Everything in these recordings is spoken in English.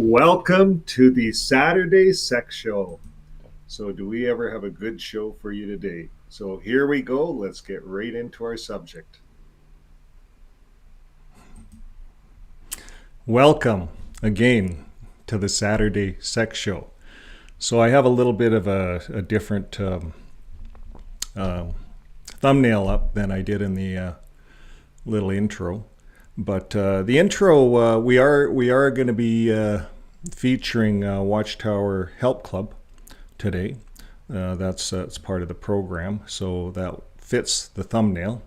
Welcome to the Saturday Sex Show. So, do we ever have a good show for you today? So, here we go. Let's get right into our subject. Welcome again to the Saturday Sex Show. So I have a little bit of a different uh, thumbnail up than I did in the little intro, but the intro we are going to be featuring Watchtower Help Club today. That's part of the program, so that fits the thumbnail.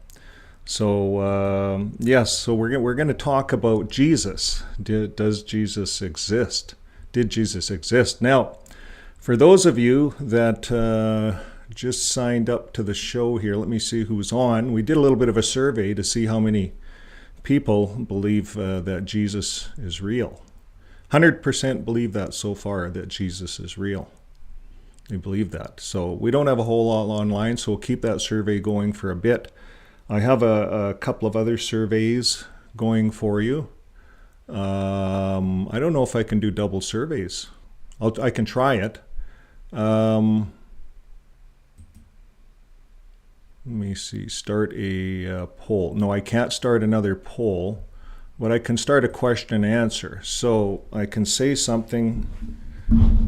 So yes, so we're going to talk about Jesus. Does Jesus exist? Did Jesus exist? Now, for those of you that just signed up to the show here, let me see who's on. We did a little bit of a survey to see how many people believe that Jesus is real. 100% believe that so far, that Jesus is real. They believe that. So we don't have a whole lot online, so we'll keep that survey going for a bit. I have a couple of other surveys going for you. I don't know if I can do double surveys. I can try it. Let me see. Start a poll. No, I can't start another poll, but I can start a question and answer. So I can say something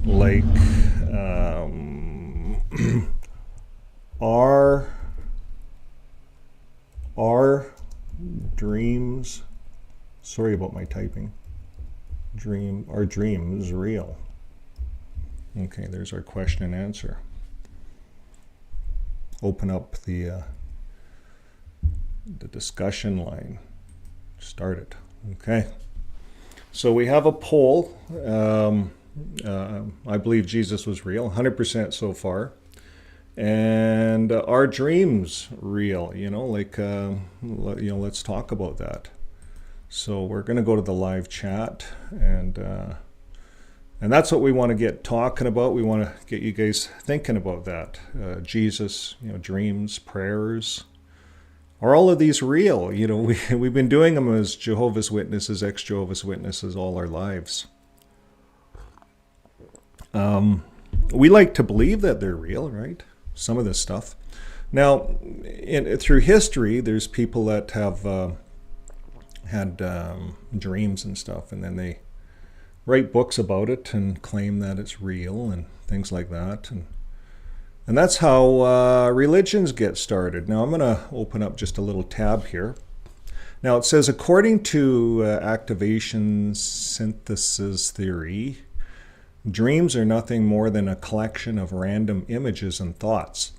like, Are dreams, sorry about my typing, are dreams real? Okay, there's our question and answer. Open up the discussion line. Start it. Okay. So we have a poll. I believe Jesus was real, 100% so far. And are dreams real? Let's talk about that. So we're going to go to the live chat, and that's what we want to get talking about. We want to get you guys thinking about that. Jesus, dreams, prayers. Are all of these real? We've been doing them as Jehovah's Witnesses, ex-Jehovah's Witnesses all our lives. We like to believe that they're real, right? Some of this stuff. Now, through history, there's people that have had dreams and stuff, and then they write books about it and claim that it's real and things like that. And that's how religions get started. Now, I'm going to open up just a little tab here. Now, it says, according to activation synthesis theory, dreams are nothing more than a collection of random images and thoughts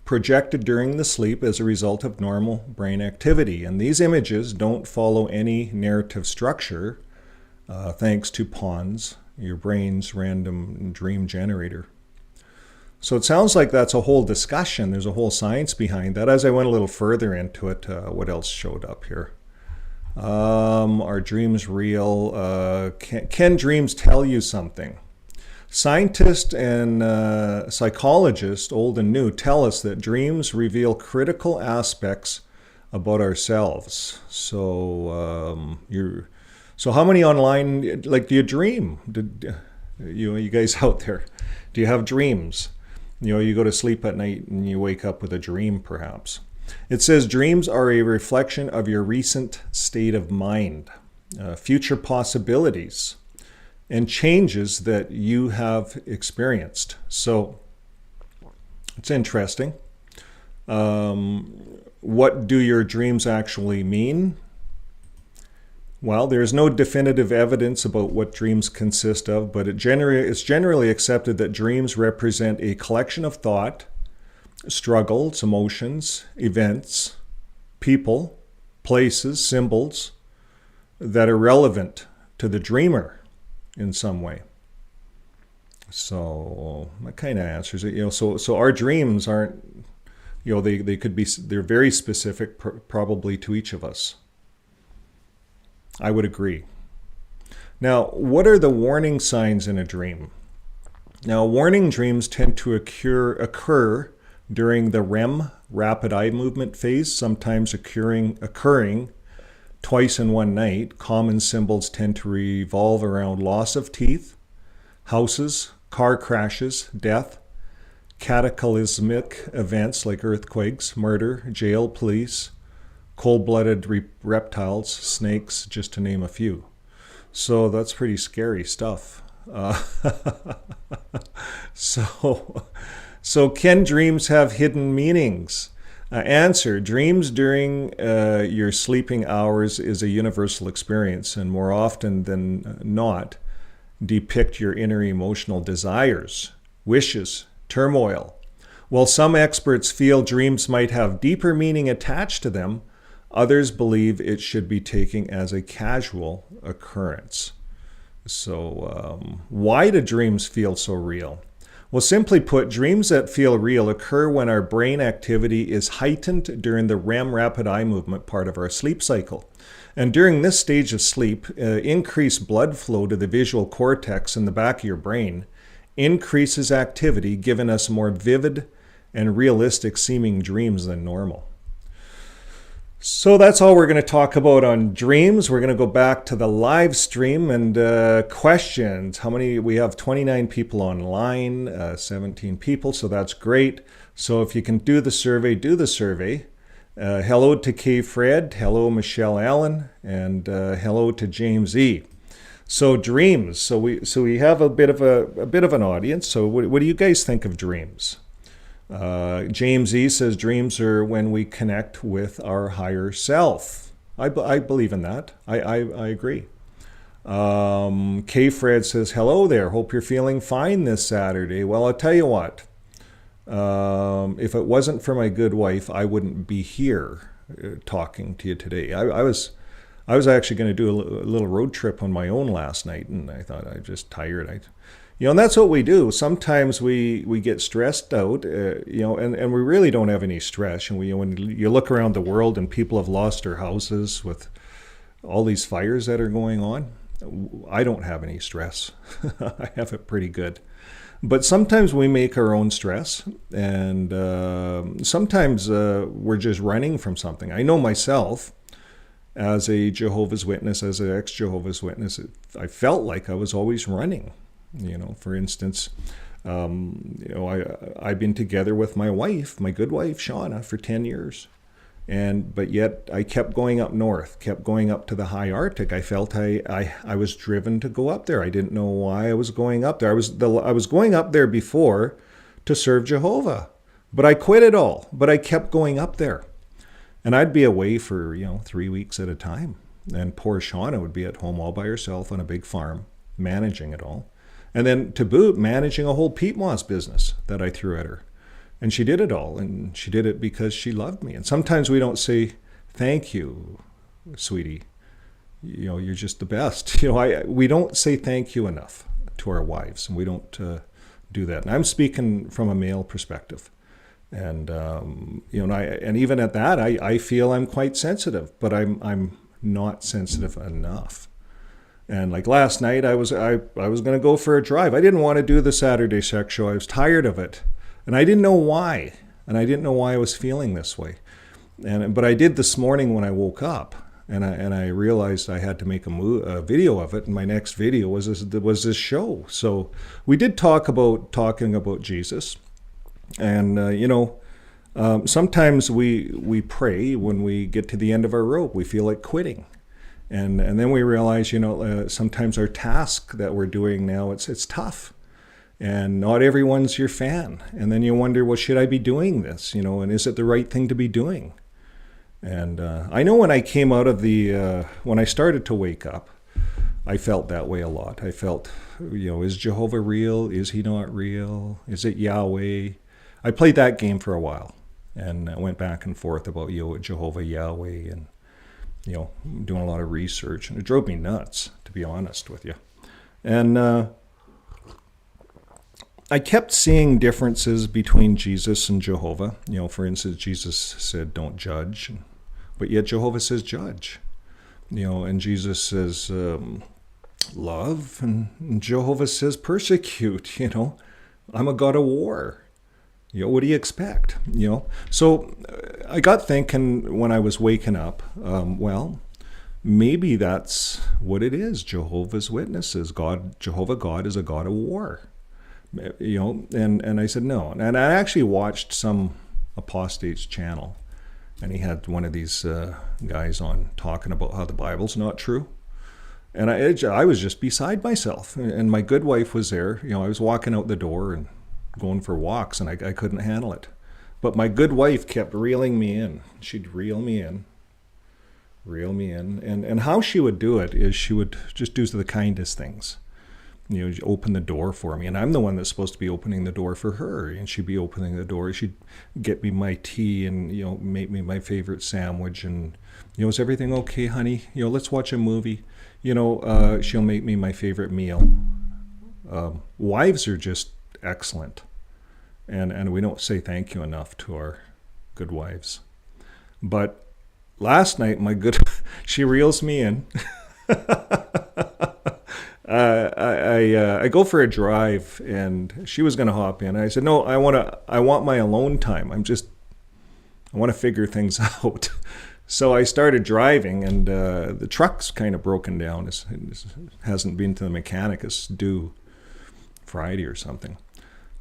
projected during the sleep as a result of normal brain activity. And these images don't follow any narrative structure, thanks to PONS, your brain's random dream generator. So it sounds like that's a whole discussion. There's a whole science behind that. As I went a little further into it, what else showed up here? Are dreams real? Can dreams tell you something? Scientists and psychologists, old and new, tell us that dreams reveal critical aspects about ourselves. So so how many online, do you dream? You guys out there, do you have dreams? You go to sleep at night and you wake up with a dream, perhaps. It says dreams are a reflection of your recent state of mind, future possibilities, and changes that you have experienced. So it's interesting. What do your dreams actually mean? Well, there's no definitive evidence about what dreams consist of, but it's generally accepted that dreams represent a collection of thought, struggles, emotions, events, people, places, symbols that are relevant to the dreamer in some way. So that kind of answers it. So our dreams aren't, they could be, they're very specific, probably to each of us. I would agree. Now, what are the warning signs in a dream? Now, warning dreams tend to occur during the REM, rapid eye movement phase, sometimes occurring twice in one night. Common symbols tend to revolve around loss of teeth, houses, car crashes, death, cataclysmic events like earthquakes, murder, jail, police, cold-blooded reptiles, snakes, just to name a few. So that's pretty scary stuff. So can dreams have hidden meanings? Answer: dreams during your sleeping hours is a universal experience, and more often than not, depict your inner emotional desires, wishes, turmoil. While some experts feel dreams might have deeper meaning attached to them, others believe it should be taken as a casual occurrence. So, why do dreams feel so real? Well, simply put, dreams that feel real occur when our brain activity is heightened during the REM rapid eye movement part of our sleep cycle. And during this stage of sleep, increased blood flow to the visual cortex in the back of your brain increases activity, giving us more vivid and realistic seeming dreams than normal. So that's all we're going to talk about on dreams. We're going to go back to the live stream and questions. How many? We have 29 people online, 17 people, so that's great. So if you can do the survey, do the survey. Hello to Kay Fred, hello Michelle Allen, and hello to James E. So dreams. So we have a bit of an audience. So what do you guys think of dreams? James E. says dreams are when we connect with our higher self. I believe in that. I agree. K. Fred says, hello there. Hope you're feeling fine this Saturday. Well, I'll tell you what. If it wasn't for my good wife, I wouldn't be here talking to you today. I was actually going to do a little road trip on my own last night, and I thought I'm just tired. And that's what we do. Sometimes we get stressed out, and we really don't have any stress. And when you look around the world and people have lost their houses with all these fires that are going on, I don't have any stress. I have it pretty good. But sometimes we make our own stress, and sometimes we're just running from something. I know myself, as a Jehovah's Witness, as an ex-Jehovah's Witness, I felt like I was always running. For instance, I've been together with my wife, my good wife, Shauna, for 10 years. But yet I kept going up north, kept going up to the high Arctic. I felt I was driven to go up there. I didn't know why I was going up there. I was going up there before to serve Jehovah, but I quit it all. But I kept going up there. And I'd be away for, 3 weeks at a time. And poor Shauna would be at home all by herself on a big farm, managing it all. And then to boot, managing a whole peat moss business that I threw at her. And she did it all. And she did it because she loved me. And sometimes we don't say, thank you, sweetie. You're just the best. We don't say thank you enough to our wives. And we don't do that. And I'm speaking from a male perspective. And, and even at that, I feel I'm quite sensitive. But I'm not sensitive enough. And like last night, I was going to go for a drive. I didn't want to do the Saturday sex show. I was tired of it, and I didn't know why. And I didn't know why I was feeling this way. But I did this morning when I woke up, and I realized I had to make a video of it. And my next video was this show. So we did talking about Jesus, and sometimes we pray when we get to the end of our rope. We feel like quitting. And then we realize, sometimes our task that we're doing now, it's tough. And not everyone's your fan. And then you wonder, well, should I be doing this? And is it the right thing to be doing? And I know when I came out of when I started to wake up, I felt that way a lot. I felt, is Jehovah real? Is he not real? Is it Yahweh? I played that game for a while. And I went back and forth about Jehovah, Yahweh, and doing a lot of research, and it drove me nuts, to be honest with you. And I kept seeing differences between Jesus and Jehovah. For instance, Jesus said, don't judge, but yet Jehovah says judge. And Jesus says love, and Jehovah says persecute. I'm a God of war. What do you expect? So I got thinking when I was waking up, maybe that's what it is. Jehovah's Witnesses, Jehovah God is a God of war. And I said no. And I actually watched some apostate's channel, and he had one of these guys on talking about how the Bible's not true. And I was just beside myself. And my good wife was there. I was walking out the door and going for walks, and I couldn't handle it. But my good wife kept reeling me in. She'd reel me in. And how she would do it is she would just do the kindest things. Open the door for me. And I'm the one that's supposed to be opening the door for her. And she'd be opening the door. She'd get me my tea and, make me my favorite sandwich. And, is everything okay, honey? Let's watch a movie. She'll make me my favorite meal. Wives are just excellent. And we don't say thank you enough to our good wives. But last night, she reels me in. I go for a drive, and she was going to hop in. I said, no, I want my alone time. I want to figure things out. So I started driving, and the truck's kind of broken down. It hasn't been to the mechanic. It's due Friday or something.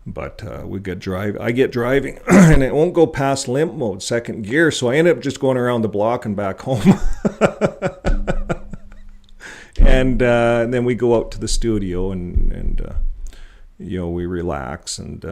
But I get driving, and it won't go past limp mode, second gear. So I end up just going around the block and back home. And then we go out to the studio, and we relax and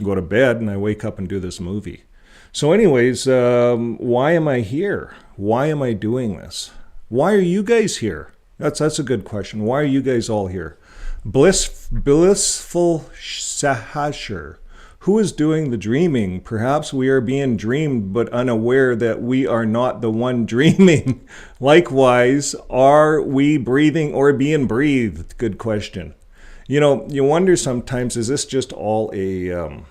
go to bed, and I wake up and do this movie. So anyways, why am I here? Why am I doing this? Why are you guys here? That's a good question. Why are you guys all here? Blissful Sahasher. Who is doing the dreaming? Perhaps we are being dreamed, but unaware that we are not the one dreaming. Likewise, are we breathing or being breathed? Good question. You wonder sometimes, is this just all a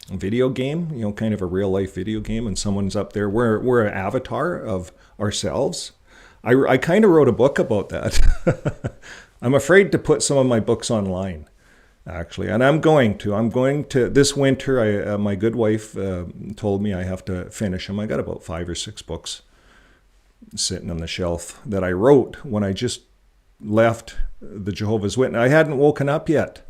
video game? Kind of a real life video game, and someone's up there. We're an avatar of ourselves. I kind of wrote a book about that. I'm afraid to put some of my books online, actually, and I'm going to this winter. My good wife told me I have to finish them. I got about 5 or 6 books sitting on the shelf that I wrote when I just left the Jehovah's Witness. I hadn't woken up yet.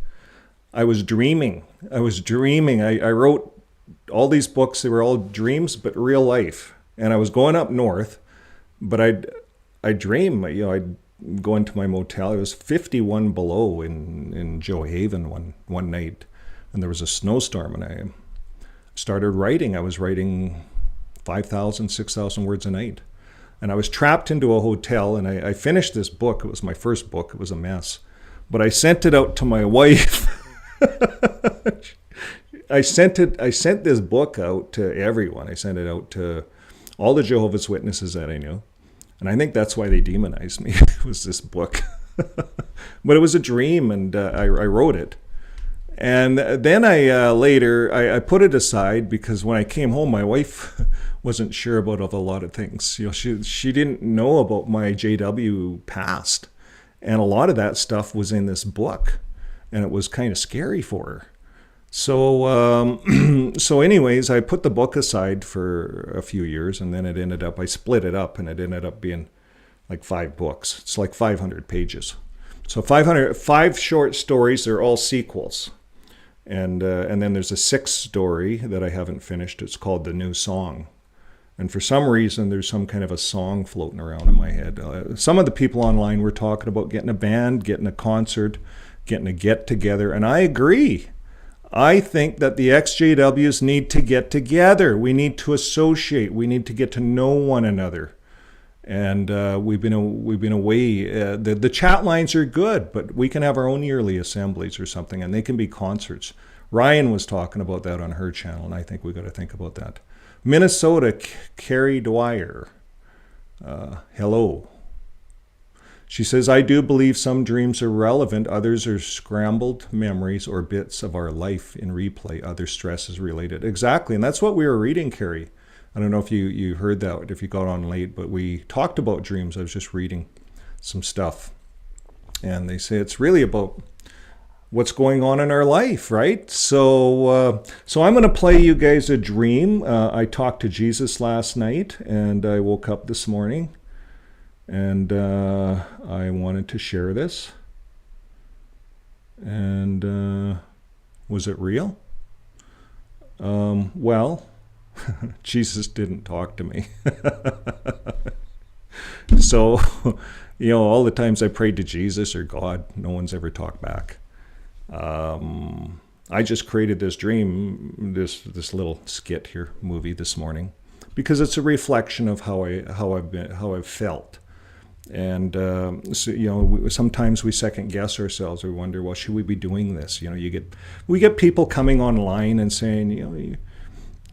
I was dreaming. I wrote all these books. They were all dreams, but real life. And I was going up north, but I dream. I'd go into my motel. It was 51 below in Joe Haven one night, and there was a snowstorm, and I started writing. I was writing 5,000, 6,000 words a night, and I was trapped into a hotel, and I finished this book. It was my first book. It was a mess, but I sent it out to my wife. I sent this book out to everyone. I sent it out to all the Jehovah's Witnesses that I knew. And I think that's why they demonized me. It was this book. But it was a dream, and I wrote it. And then I put it aside because when I came home, my wife wasn't sure about a lot of things. She didn't know about my JW past. And a lot of that stuff was in this book. And it was kind of scary for her. So anyways, I put the book aside for a few years, and then I split it up, and it ended up being like 5 books. It's like 500 pages. So 5 short stories. They're all sequels. And then there's a 6th story that I haven't finished. It's called The New Song. And for some reason, there's some kind of a song floating around in my head. Some of the people online were talking about getting a band, getting a concert, getting a get-together, and I agree. I think that the XJWs need to get together. We need to associate. We need to get to know one another. And we've been away. The chat lines are good, but we can have our own yearly assemblies or something, and they can be concerts. Ryan was talking about that on her channel, and I think we got to think about that. Minnesota, Carrie Dwyer. Hello. She says, I do believe some dreams are relevant. Others are scrambled memories or bits of our life in replay. Other stress is related. Exactly. And that's what we were reading, Carrie. I don't know if you heard that, if you got on late, but we talked about dreams. I was just reading some stuff. And they say it's really about what's going on in our life, right? So I'm going to play you guys a dream. I talked to Jesus last night, and I woke up this morning, and I wanted to share this. And was it real? Well, Jesus didn't talk to me. So, all the times I prayed to Jesus or God, no one's ever talked back. I just created this dream, this little skit here, movie this morning, because it's a reflection of how I've felt. And sometimes we second guess ourselves or wonder, well, should we be doing this? We get people coming online and saying,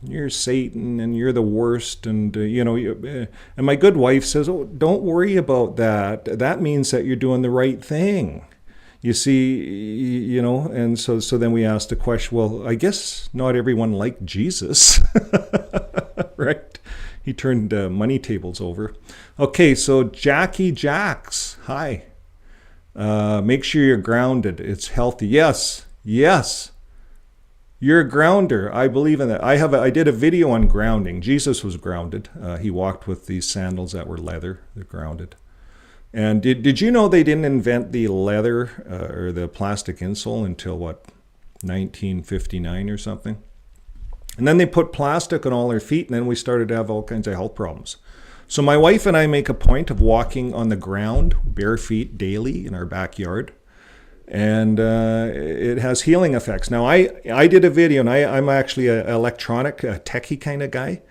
you're Satan and you're the worst, and and my good wife says, oh, don't worry about that. That means that you're doing the right thing. You see, and so then we ask the question, well, I guess not everyone liked Jesus, right? He turned money tables over. Okay, so Jackie Jacks, hi. Make sure you're grounded. It's healthy. Yes. You're a grounder. I believe in that. I did a video on grounding. Jesus was grounded. He walked with these sandals that were leather. They're grounded. And did you know they didn't invent the leather or the plastic insole until, 1959 or something? And then they put plastic on all their feet, and then we started to have all kinds of health problems. So my wife and I make a point of walking on the ground, bare feet, daily in our backyard. And it has healing effects. Now, I did a video, and I'm actually an electronic, techie kind of guy.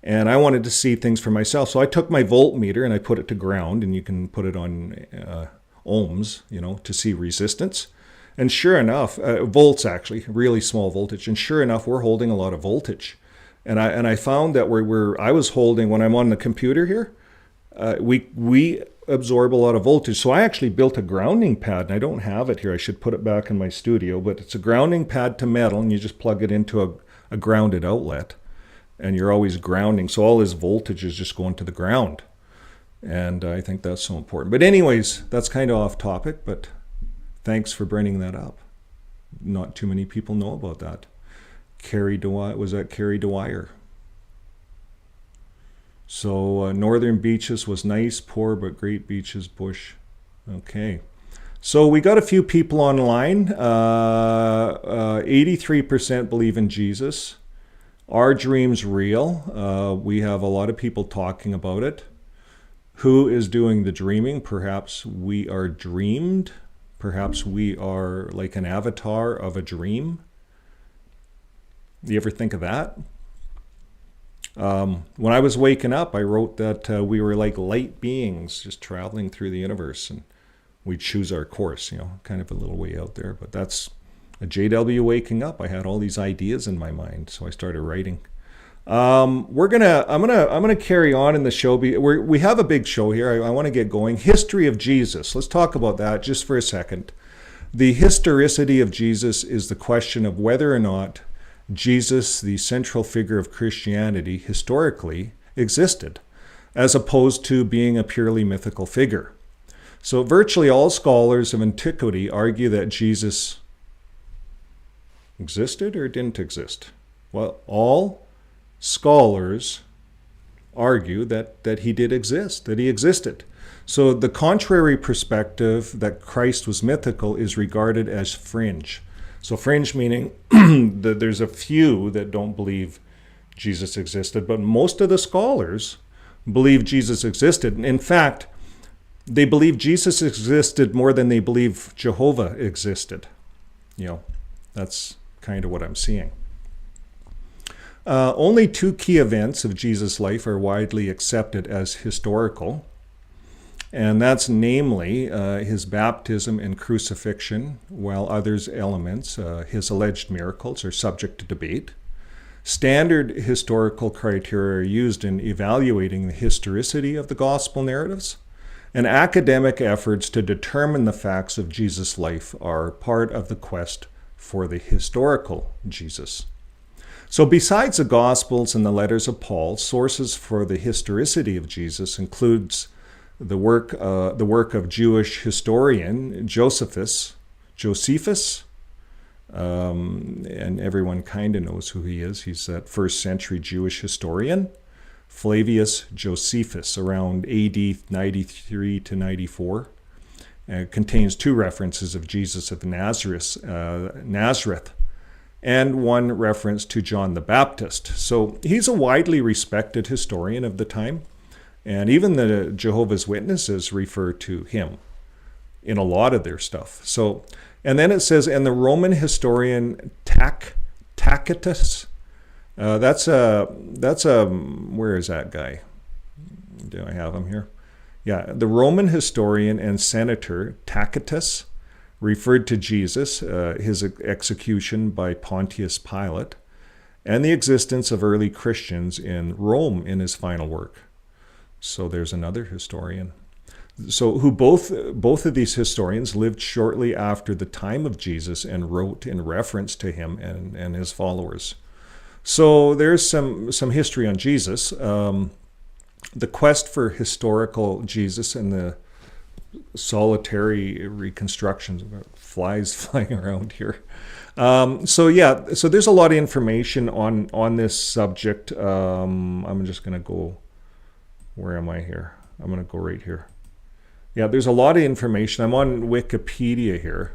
And I wanted to see things for myself. So I took my voltmeter and I put it to ground, and you can put it on ohms, to see resistance. And sure enough, volts actually, really small voltage. And sure enough, we're holding a lot of voltage. And I found that I was holding, when I'm on the computer here, we absorb a lot of voltage. So I actually built a grounding pad, and I don't have it here. I should put it back in my studio, but it's a grounding pad to metal, and you just plug it into a grounded outlet. And you're always grounding. So all this voltage is just going to the ground. And I think that's so important. But anyways, that's kind of off topic, but thanks for bringing that up. Not too many people know about that. Was that Carrie Dwyer? So Northern Beaches was nice, poor, but great beaches, bush. Okay. So we got a few people online. 83% believe in Jesus. Are dreams real? We have a lot of people talking about it. Who is doing the dreaming? Perhaps we are dreamed. Perhaps we are like an avatar of a dream. You ever think of that? When I was waking up, I wrote that we were like light beings just traveling through the universe, and we choose our course, kind of a little way out there, but that's a JW waking up. I had all these ideas in my mind, so I started writing. I'm gonna carry on in the show. We have a big show here. I want to get going. History of Jesus. Let's talk about that just for a second. The historicity of Jesus is the question of whether or not Jesus, the central figure of Christianity, historically existed, as opposed to being a purely mythical figure. So virtually all scholars of antiquity argue that Jesus existed or didn't exist. Well, all scholars argue that he did exist, that he existed. So the contrary perspective that Christ was mythical is regarded as fringe. So fringe meaning that there's a few that don't believe Jesus existed, but most of the scholars believe Jesus existed. In fact, they believe Jesus existed more than they believe Jehovah existed. That's kind of what I'm seeing. Only two key events of Jesus' life are widely accepted as historical, and that's namely his baptism and crucifixion, while others elements, his alleged miracles, are subject to debate. Standard historical criteria are used in evaluating the historicity of the gospel narratives, and academic efforts to determine the facts of Jesus' life are part of the quest for the historical Jesus. So besides the Gospels and the letters of Paul, sources for the historicity of Jesus includes the work of Jewish historian Josephus, and everyone kind of knows who he is. He's that first century Jewish historian, Flavius Josephus, around AD 93 to 94. Contains two references of Jesus of Nazareth, and one reference to John the Baptist. So he's a widely respected historian of the time, and even the Jehovah's Witnesses refer to him in a lot of their stuff. So, and then it says, and the Roman historian Tacitus, that's a, where is that guy? Do I have him here? Yeah, the Roman historian and senator Tacitus referred to Jesus, his execution by Pontius Pilate, and the existence of early Christians in Rome in his final work. So there's another historian. So who both of these historians lived shortly after the time of Jesus and wrote in reference to him and his followers. So there's some history on Jesus. The quest for historical Jesus and the solitary reconstructions, flies flying around here. So there's a lot of information on this subject. I'm just going to go, where am I here? I'm going to go right here. Yeah, there's a lot of information. I'm on Wikipedia here.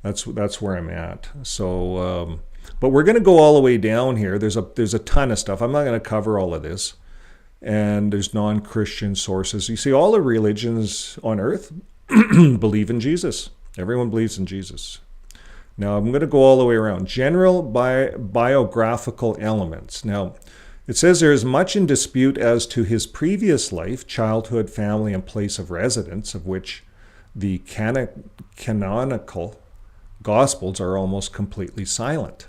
That's where I'm at. So, but we're going to go all the way down here. There's a ton of stuff. I'm not going to cover all of this. And there's non-Christian sources. You see, all the religions on earth believe in Jesus. Everyone believes in Jesus. Now, I'm going to go all the way around. General biographical elements. Now, it says there is much in dispute as to his previous life, childhood, family, and place of residence, of which the canonical Gospels are almost completely silent.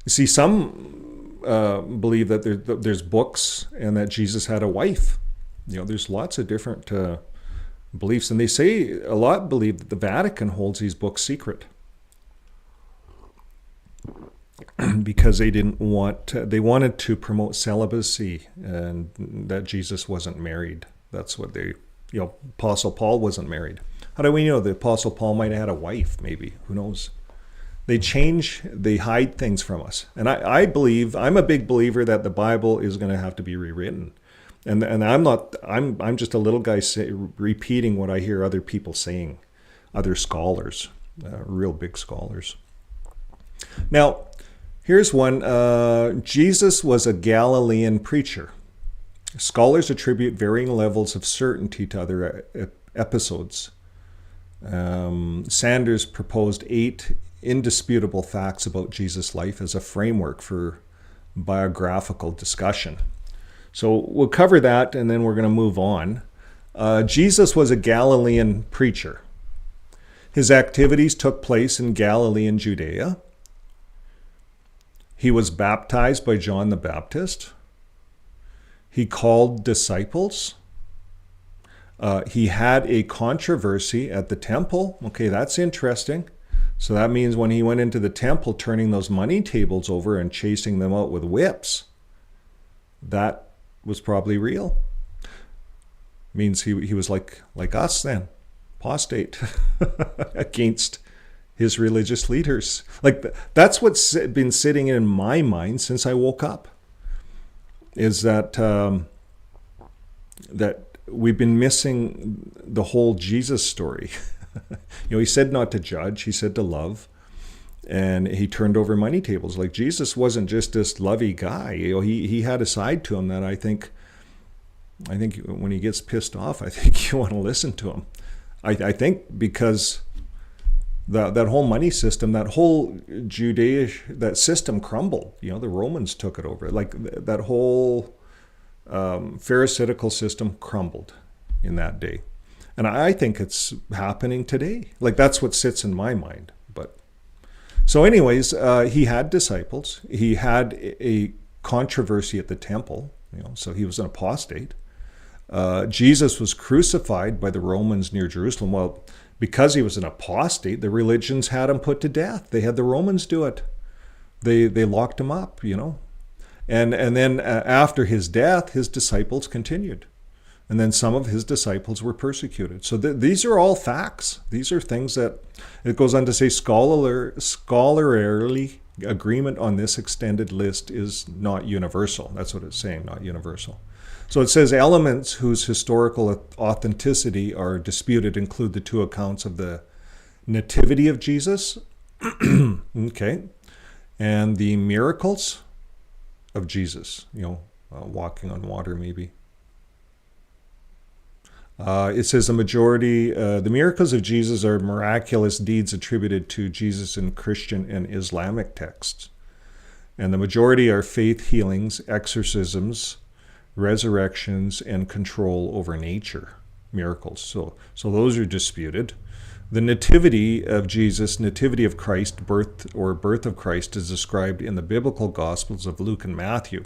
You see, some believe that there's books and that Jesus had a wife. There's lots of different beliefs, and they say a lot believe that the Vatican holds these books secret because they wanted to promote celibacy and that Jesus wasn't married. That's what Apostle Paul wasn't married. How do we know? The Apostle Paul might have had a wife, maybe. Who knows? They hide things from us. And I'm a big believer that the Bible is going to have to be rewritten. And I'm just a little guy repeating what I hear other people saying, other scholars, real big scholars. Now, here's one. Jesus was a Galilean preacher. Scholars attribute varying levels of certainty to other episodes. Sanders proposed 8 indisputable facts about Jesus' life as a framework for biographical discussion. So we'll cover that and then we're going to move on. Jesus was a Galilean preacher. His activities took place in Galilee and Judea. He was baptized by John the Baptist. He called disciples. He had a controversy at the temple. Okay, that's interesting. So that means when he went into the temple, turning those money tables over and chasing them out with whips, that was probably real. Means he was like us then, apostate against his religious leaders. That's what's been sitting in my mind since I woke up, is that that we've been missing the whole Jesus story. He said not to judge, he said to love, and he turned over money tables. Like, Jesus wasn't just this lovey guy. He had a side to him that I think when he gets pissed off, I think you want to listen to him. I think because that whole money system, that whole that system crumbled. The Romans took it over. Like, that whole Pharisaical system crumbled in that day. And I think it's happening today. Like, that's what sits in my mind. But so anyways, he had disciples. He had a controversy at the temple, so he was an apostate. Jesus was crucified by the Romans near Jerusalem. Well, because he was an apostate, the religions had him put to death. They had the Romans do it. They locked him up, And then after his death, his disciples continued. And then some of his disciples were persecuted. So these are all facts. These are things that, it goes on to say, scholarly agreement on this extended list is not universal. That's what it's saying, not universal. So it says elements whose historical authenticity are disputed include the two accounts of the nativity of Jesus, okay, and the miracles of Jesus, walking on water maybe. It says the miracles of Jesus are miraculous deeds attributed to Jesus in Christian and Islamic texts. And the majority are faith healings, exorcisms, resurrections, and control over nature, miracles. So those are disputed. The nativity of Jesus, nativity of Christ, birth of Christ, is described in the biblical Gospels of Luke and Matthew.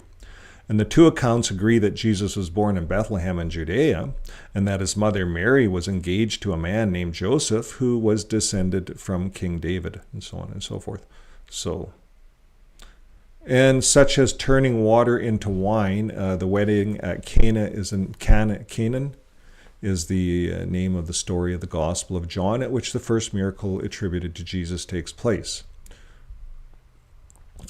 And the two accounts agree that Jesus was born in Bethlehem in Judea, and that his mother Mary was engaged to a man named Joseph, who was descended from King David, and so on and so forth. And such as turning water into wine, the wedding at Canaan is the name of the story of the Gospel of John, at which the first miracle attributed to Jesus takes place.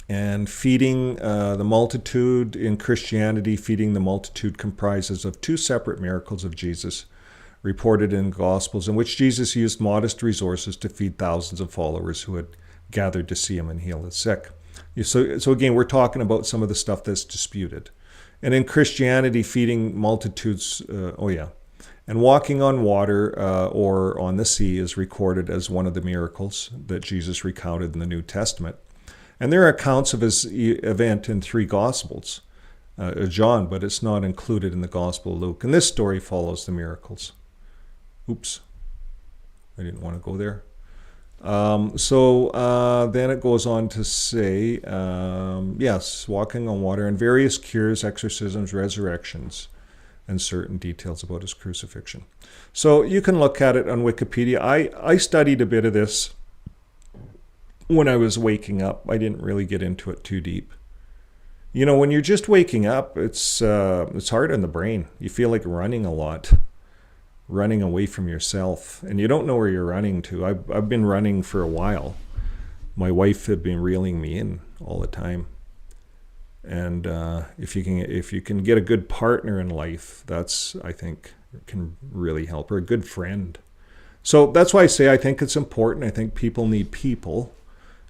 And feeding the multitude in Christianity, feeding the multitude comprises of two separate miracles of Jesus reported in Gospels, in which Jesus used modest resources to feed thousands of followers who had gathered to see him and heal the sick. So again, we're talking about some of the stuff that's disputed. And in Christianity, feeding multitudes, and walking on water or on the sea is recorded as one of the miracles that Jesus recounted in the New Testament. And there are accounts of his event in 3 Gospels, John, but it's not included in the Gospel of Luke. And this story follows the miracles. Oops, I didn't want to go there. Then it goes on to say, yes, walking on water and various cures, exorcisms, resurrections, and certain details about his crucifixion. So you can look at it on Wikipedia. I studied a bit of this when I was waking up. I didn't really get into it too deep. When you're just waking up, it's hard on the brain. You feel like running a lot, running away from yourself, and you don't know where you're running to. I've been running for a while. My wife had been reeling me in all the time. And if you can get a good partner in life, that's, I think, can really help, or a good friend. So that's why I say I think it's important. I think people need people.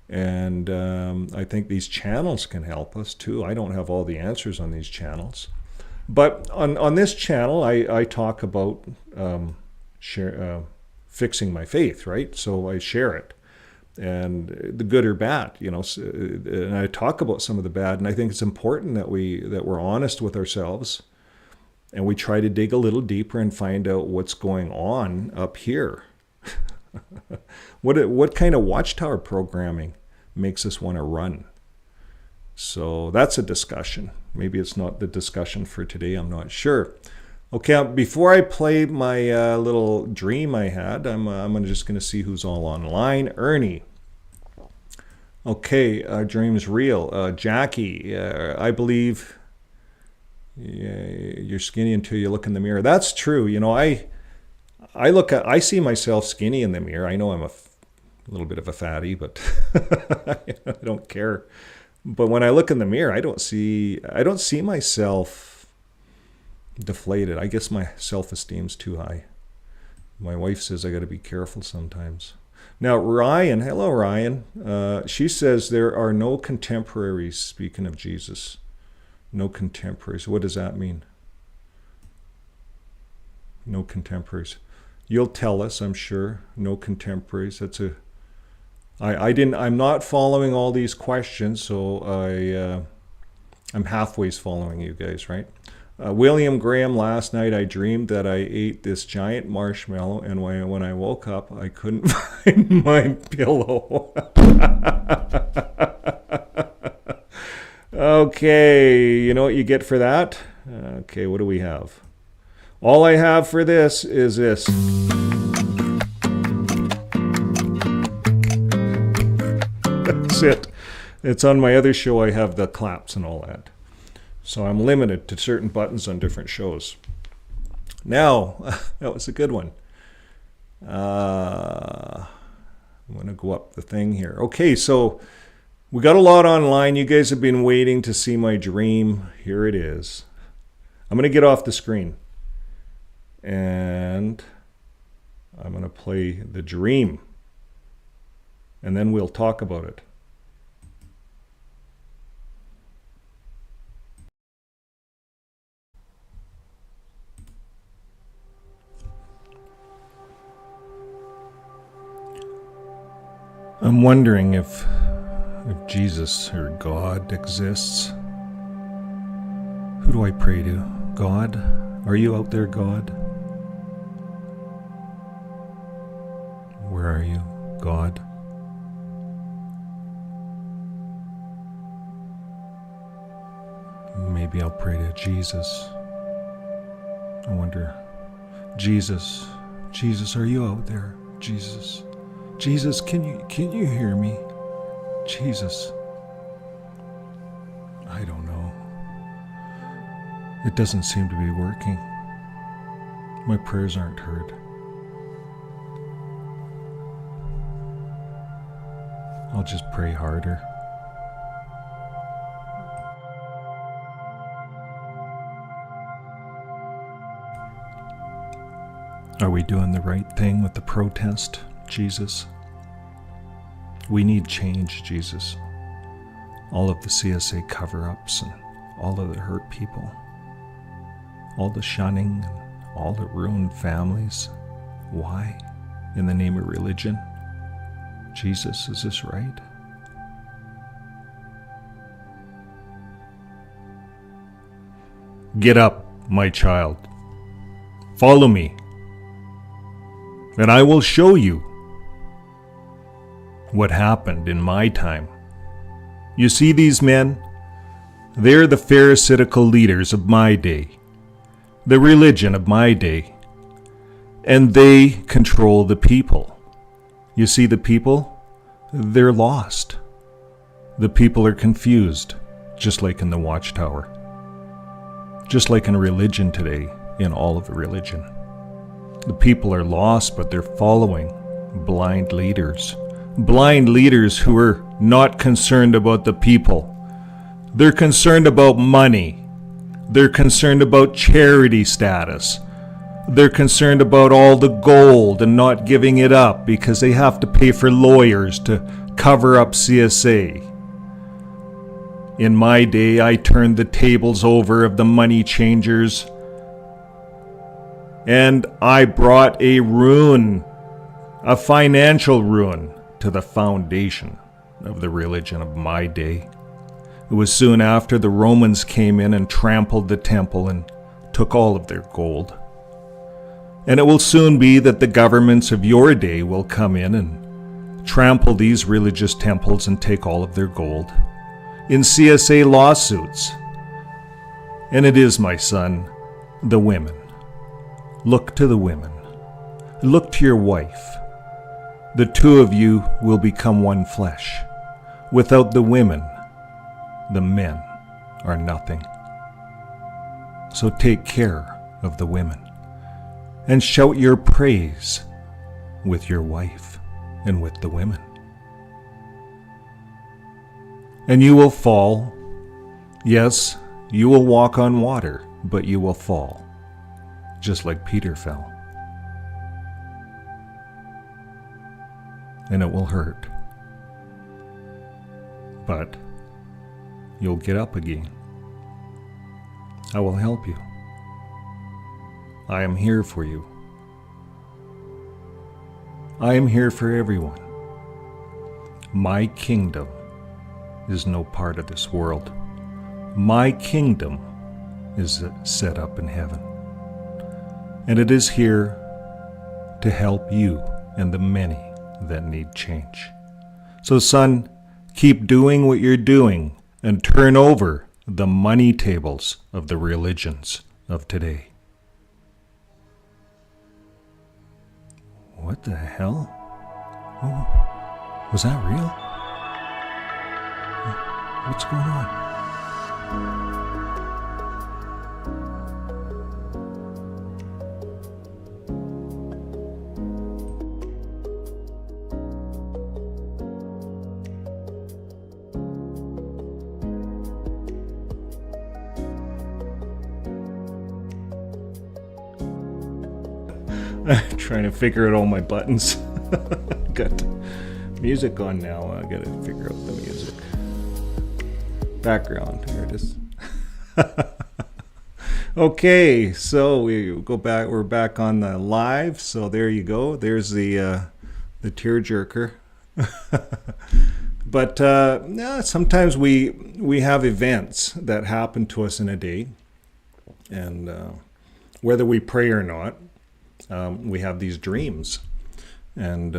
And I think these channels can help us too. I don't have all the answers on these channels. But on this channel, I talk about fixing my faith, right? So I share it. And the good or bad, and I talk about some of the bad. And I think it's important that we're honest with ourselves. And we try to dig a little deeper and find out what's going on up here. What kind of watchtower programming makes us want to run? So that's a discussion. Maybe it's not the discussion for today. I'm not sure. Okay, before I play my little dream I had, I'm just going to see who's all online. Ernie. Okay, dream's real. Jackie, I believe you're skinny until you look in the mirror. That's true. I see myself skinny in the mirror. I know I'm a little bit of a fatty, but I don't care. But when I look in the mirror, I don't see myself deflated. I guess my self-esteem's too high. My wife says I got to be careful sometimes. Now, Ryan, hello, Ryan. She says there are no contemporaries, speaking of Jesus. No contemporaries. What does that mean? No contemporaries. You'll tell us, I'm sure. No contemporaries. I'm not following all these questions, so I'm halfway following you guys, right? William Graham, last night I dreamed that I ate this giant marshmallow, and when I woke up, I couldn't find my pillow. Okay, you know what you get for that? Okay, what do we have? All I have for this is this. That's it. It's on my other show. I have the claps and all that. So I'm limited to certain buttons on different shows. Now, that was a good one. I'm going to go up the thing here. Okay, so we got a lot online. You guys have been waiting to see my dream. Here it is. I'm going to get off the screen. And I'm going to play the dream. And then we'll talk about it. I'm wondering if Jesus or God exists. Who do I pray to? God? Are you out there, God? Where are you, God? Maybe I'll pray to Jesus. I wonder, Jesus, are you out there? Jesus, can you hear me? Jesus. I don't know. It doesn't seem to be working. My prayers aren't heard. I'll just pray harder. Are we doing the right thing with the protest, Jesus? We need change, Jesus. All of the CSA cover-ups and all of the hurt people, all the shunning and all the ruined families. Why? In the name of religion? Jesus, is this right? Get up, my child. Follow me, and I will show you what happened in my time. You see these men? They're the pharisaical leaders of my day, the religion of my day, and they control the people. You see the people? They're lost. The people are confused, just like in the Watchtower. Just like in religion today, in all of religion. The people are lost, but they're following blind leaders. Blind leaders who are not concerned about the people. They're concerned about money. They're concerned about charity status. They're concerned about all the gold and not giving it up because they have to pay for lawyers to cover up CSA. In my day, I turned the tables over of the money changers, and I brought a ruin, a financial ruin, to the foundation of the religion of my day. It was soon after the Romans came in and trampled the temple and took all of their gold. And it will soon be that the governments of your day will come in and trample these religious temples and take all of their gold in CSA lawsuits. And it is, my son, the women. Look to the women. Look to your wife. The two of you will become one flesh. Without the women, the men are nothing. So take care of the women and shout your praise with your wife and with the women. And you will fall. Yes, you will walk on water, but you will fall, just like Peter fell. And it will hurt. But you'll get up again. I will help you. I am here for you. I am here for everyone. My kingdom is no part of this world. My kingdom is set up in heaven. And it is here to help you and the many that need change. So, son, keep doing what you're doing and turn over the money tables of the religions of today. What the hell? Oh, was that real? What's going on? Trying to figure out all my buttons. Got music on now. I gotta figure out the music. Background. Here it is. Okay, so we go back. We're back on the live. So there you go. There's the tearjerker. But sometimes we have events that happen to us in a day, and whether we pray or not, we have these dreams, and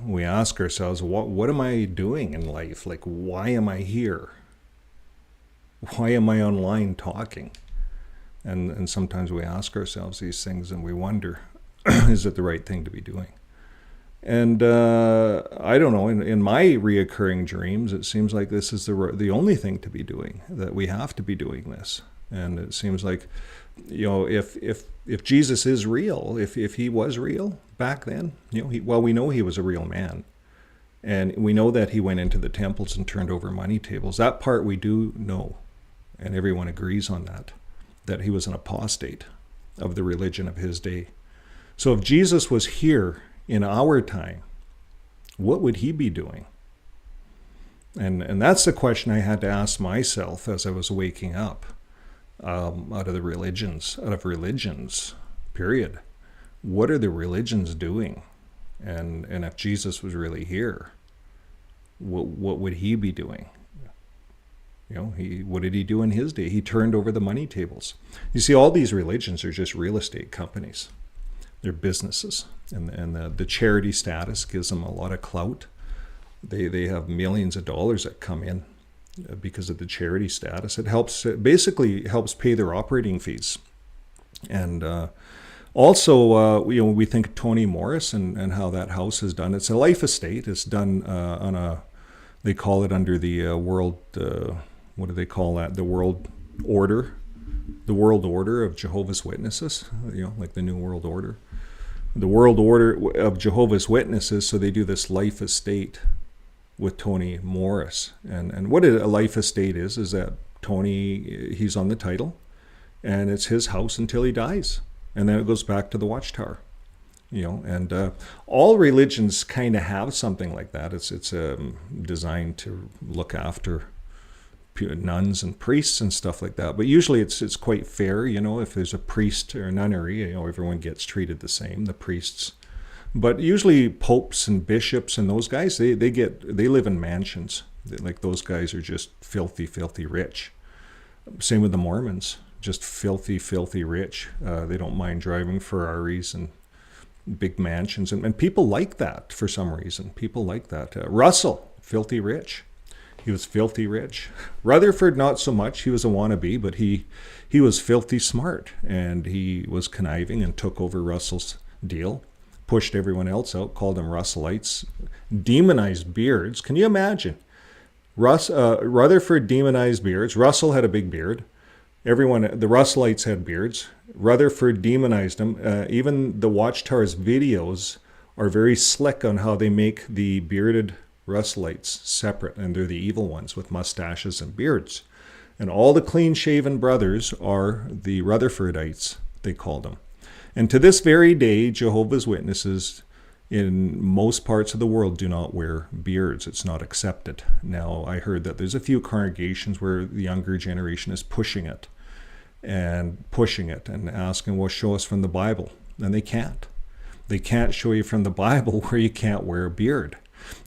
we ask ourselves, what am I doing in life? Like, why am I here? Why am I online talking? And sometimes we ask ourselves these things, and we wonder, is it the right thing to be doing? And I don't know, in my reoccurring dreams, it seems like this is the only thing to be doing, that we have to be doing this. And it seems like, if Jesus is real, if he was real back then, we know he was a real man. And we know that he went into the temples and turned over money tables. That part we do know, and everyone agrees on that he was an apostate of the religion of his day. So if Jesus was here in our time, what would he be doing? And that's the question I had to ask myself as I was waking up, out of religions, period. What are the religions doing? And if Jesus was really here, what would he be doing? What did he do in his day? He turned over the money tables. You see, all these religions are just real estate companies. They're businesses, and the charity status gives them a lot of clout. They have millions of dollars that come in because of the charity status. It basically helps pay their operating fees. And also, we think of Toni Morris and how that house is done. It's a life estate. It's done they call it under the world, what do they call that? The world order. The world order of Jehovah's Witnesses, like the New World Order. The world order of Jehovah's Witnesses, so they do this life estate with Toni Morris. And what a life estate is that Tony, he's on the title, and it's his house until he dies. And then it goes back to the Watchtower. And all religions kind of have something like that. It's designed to look after nuns and priests and stuff like that, but usually it's quite fair. If there's a priest or a nunnery, everyone gets treated the same, the priests. But usually popes and bishops and those guys, they live in mansions. Like, those guys are just filthy rich. Same with the Mormons, just filthy rich. They don't mind driving Ferraris and big mansions, and people like that for some reason. People like that. Russell, filthy rich. He was filthy rich. Rutherford, not so much. He was a wannabe, but he was filthy smart, and he was conniving and took over Russell's deal, pushed everyone else out, called them Russellites, demonized beards. Can you imagine? Rutherford demonized beards. Russell had a big beard. The Russellites had beards. Rutherford demonized them. Even the Watchtower's videos are very slick on how they make the bearded Russellites separate, and they're the evil ones with mustaches and beards. And all the clean-shaven brothers are the Rutherfordites, they call them. And to this very day, Jehovah's Witnesses in most parts of the world do not wear beards. It's not accepted. Now, I heard that there's a few congregations where the younger generation is pushing it and asking, well, show us from the Bible. And they can't. They can't show you from the Bible where you can't wear a beard.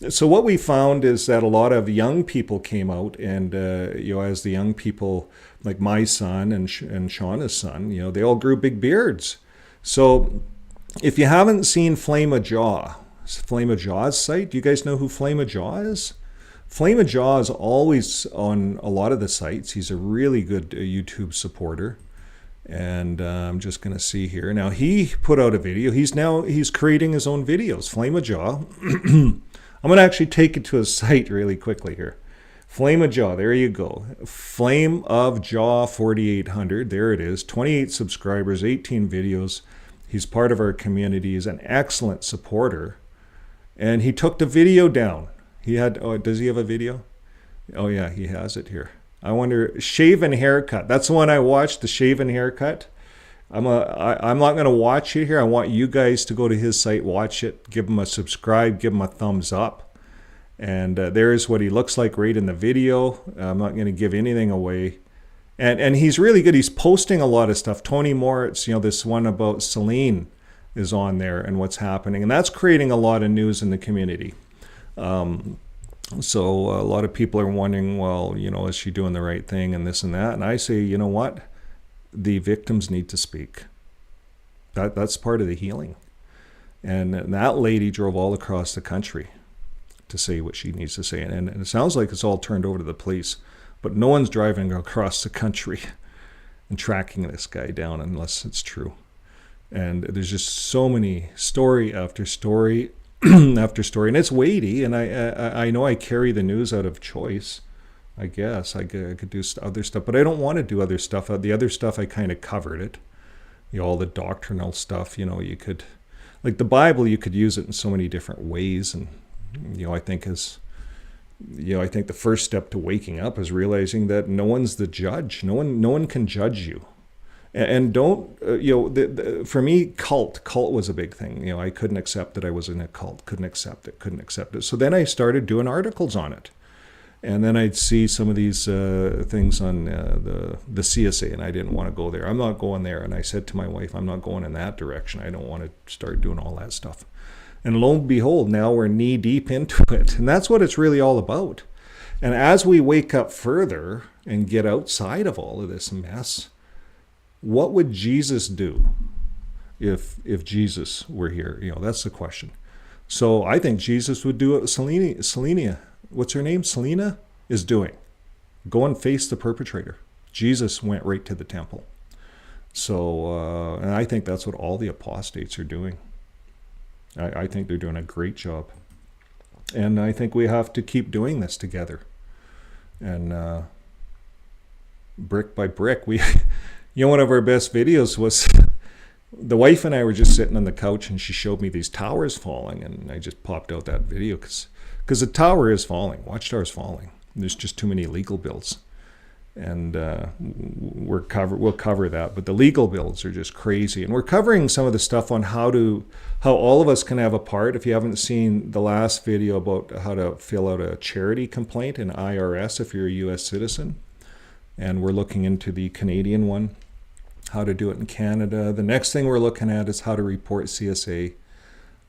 So what we found is that a lot of young people came out, and as the young people, like my son and Shauna's son, they all grew big beards. So if you haven't seen Flame of Jaw's site, do you guys know who Flame of Jaw is? Flame of Jaw is always on a lot of the sites. He's a really good YouTube supporter. And I'm just going to see here. Now, he put out a video. He's creating his own videos. Flame of Jaw. I'm going to actually take it to his site really quickly here. Flame of Jaw, there you go. Flame of Jaw 4800, there it is. 28 subscribers, 18 videos. He's part of our community. He's an excellent supporter. And he took the video down. Does he have a video? Oh yeah, he has it here. I wonder, shaven haircut. That's the one I watched, the shaven haircut. I'm not going to watch it here. I want you guys to go to his site, watch it, give him a subscribe, give him a thumbs up. And there's what he looks like right in the video. I'm not going to give anything away. And he's really good. He's posting a lot of stuff. Tony Moritz, this one about Celine is on there and what's happening. And that's creating a lot of news in the community. So a lot of people are wondering, well, is she doing the right thing and this and that? And I say, you know what? The victims need to speak. That's part of the healing. And that lady drove all across the country to say what she needs to say. And it sounds like it's all turned over to the police. But no one's driving across the country and tracking this guy down unless it's true. And there's just so many story after story after story. And it's weighty. And I know I carry the news out of choice. I guess I could do other stuff. But I don't want to do other stuff. The other stuff, I kind of covered it. All the doctrinal stuff, you could... Like the Bible, you could use it in so many different ways. And, I think I think the first step to waking up is realizing that no one's the judge. No one can judge you. And don't, for me, cult was a big thing. I couldn't accept that I was in a cult. Couldn't accept it. So then I started doing articles on it. And then I'd see some of these things on the CSA, and I didn't want to go there. I'm not going there. And I said to my wife, I'm not going in that direction. I don't want to start doing all that stuff. And lo and behold, now we're knee deep into it. And that's what it's really all about. And as we wake up further and get outside of all of this mess, what would Jesus do if Jesus were here? That's the question. So I think Jesus would do what Selena, what's her name? Selena is doing. Go and face the perpetrator. Jesus went right to the temple. So, and I think that's what all the apostates are doing. I think they're doing a great job. And I think we have to keep doing this together. And brick by brick, one of our best videos was the wife and I were just sitting on the couch and she showed me these towers falling. And I just popped out that video because the tower is falling. Watchtower is falling. There's just too many legal bills. And we'll cover that. But the legal bills are just crazy. And we're covering some of the stuff on how all of us can have a part. If you haven't seen the last video about how to fill out a charity complaint in IRS if you're a U.S. citizen. And we're looking into the Canadian one, how to do it in Canada. The next thing we're looking at is how to report CSA.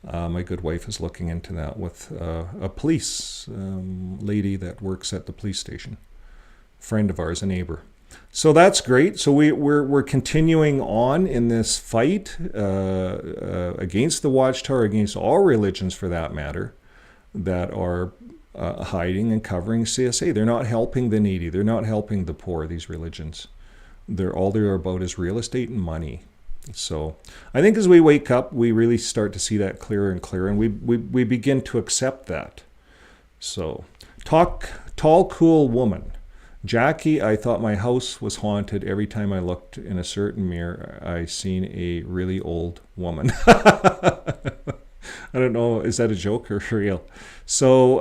My good wife is looking into that with a police lady that works at the police station. Friend of ours, a neighbor. So that's great. So we're continuing on in this fight against the Watchtower, against all religions for that matter, that are hiding and covering CSA. They're not helping the needy. They're not helping the poor, these religions. All they're about is real estate and money. So I think as we wake up, we really start to see that clearer and clearer, and we begin to accept that. So tall, cool woman. Jackie, I thought my house was haunted. Every time I looked in a certain mirror, I seen a really old woman. I don't know, is that a joke or real? So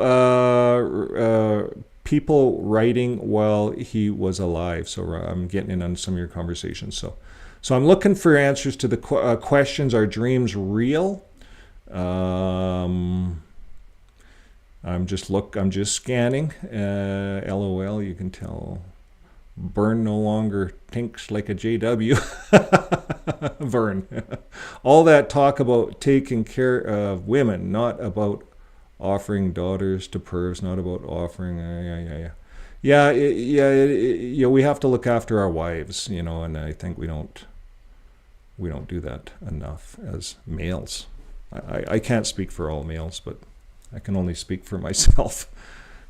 people writing while he was alive. So I'm getting in on some of your conversations. So I'm looking for answers to the questions. Are dreams real? I'm just scanning. LOL, you can tell. Vern no longer tinks like a JW. Vern. All that talk about taking care of women, not about offering daughters to pervs, not about offering. Yeah, we have to look after our wives, and I think we don't do that enough as males. I can't speak for all males, but I can only speak for myself.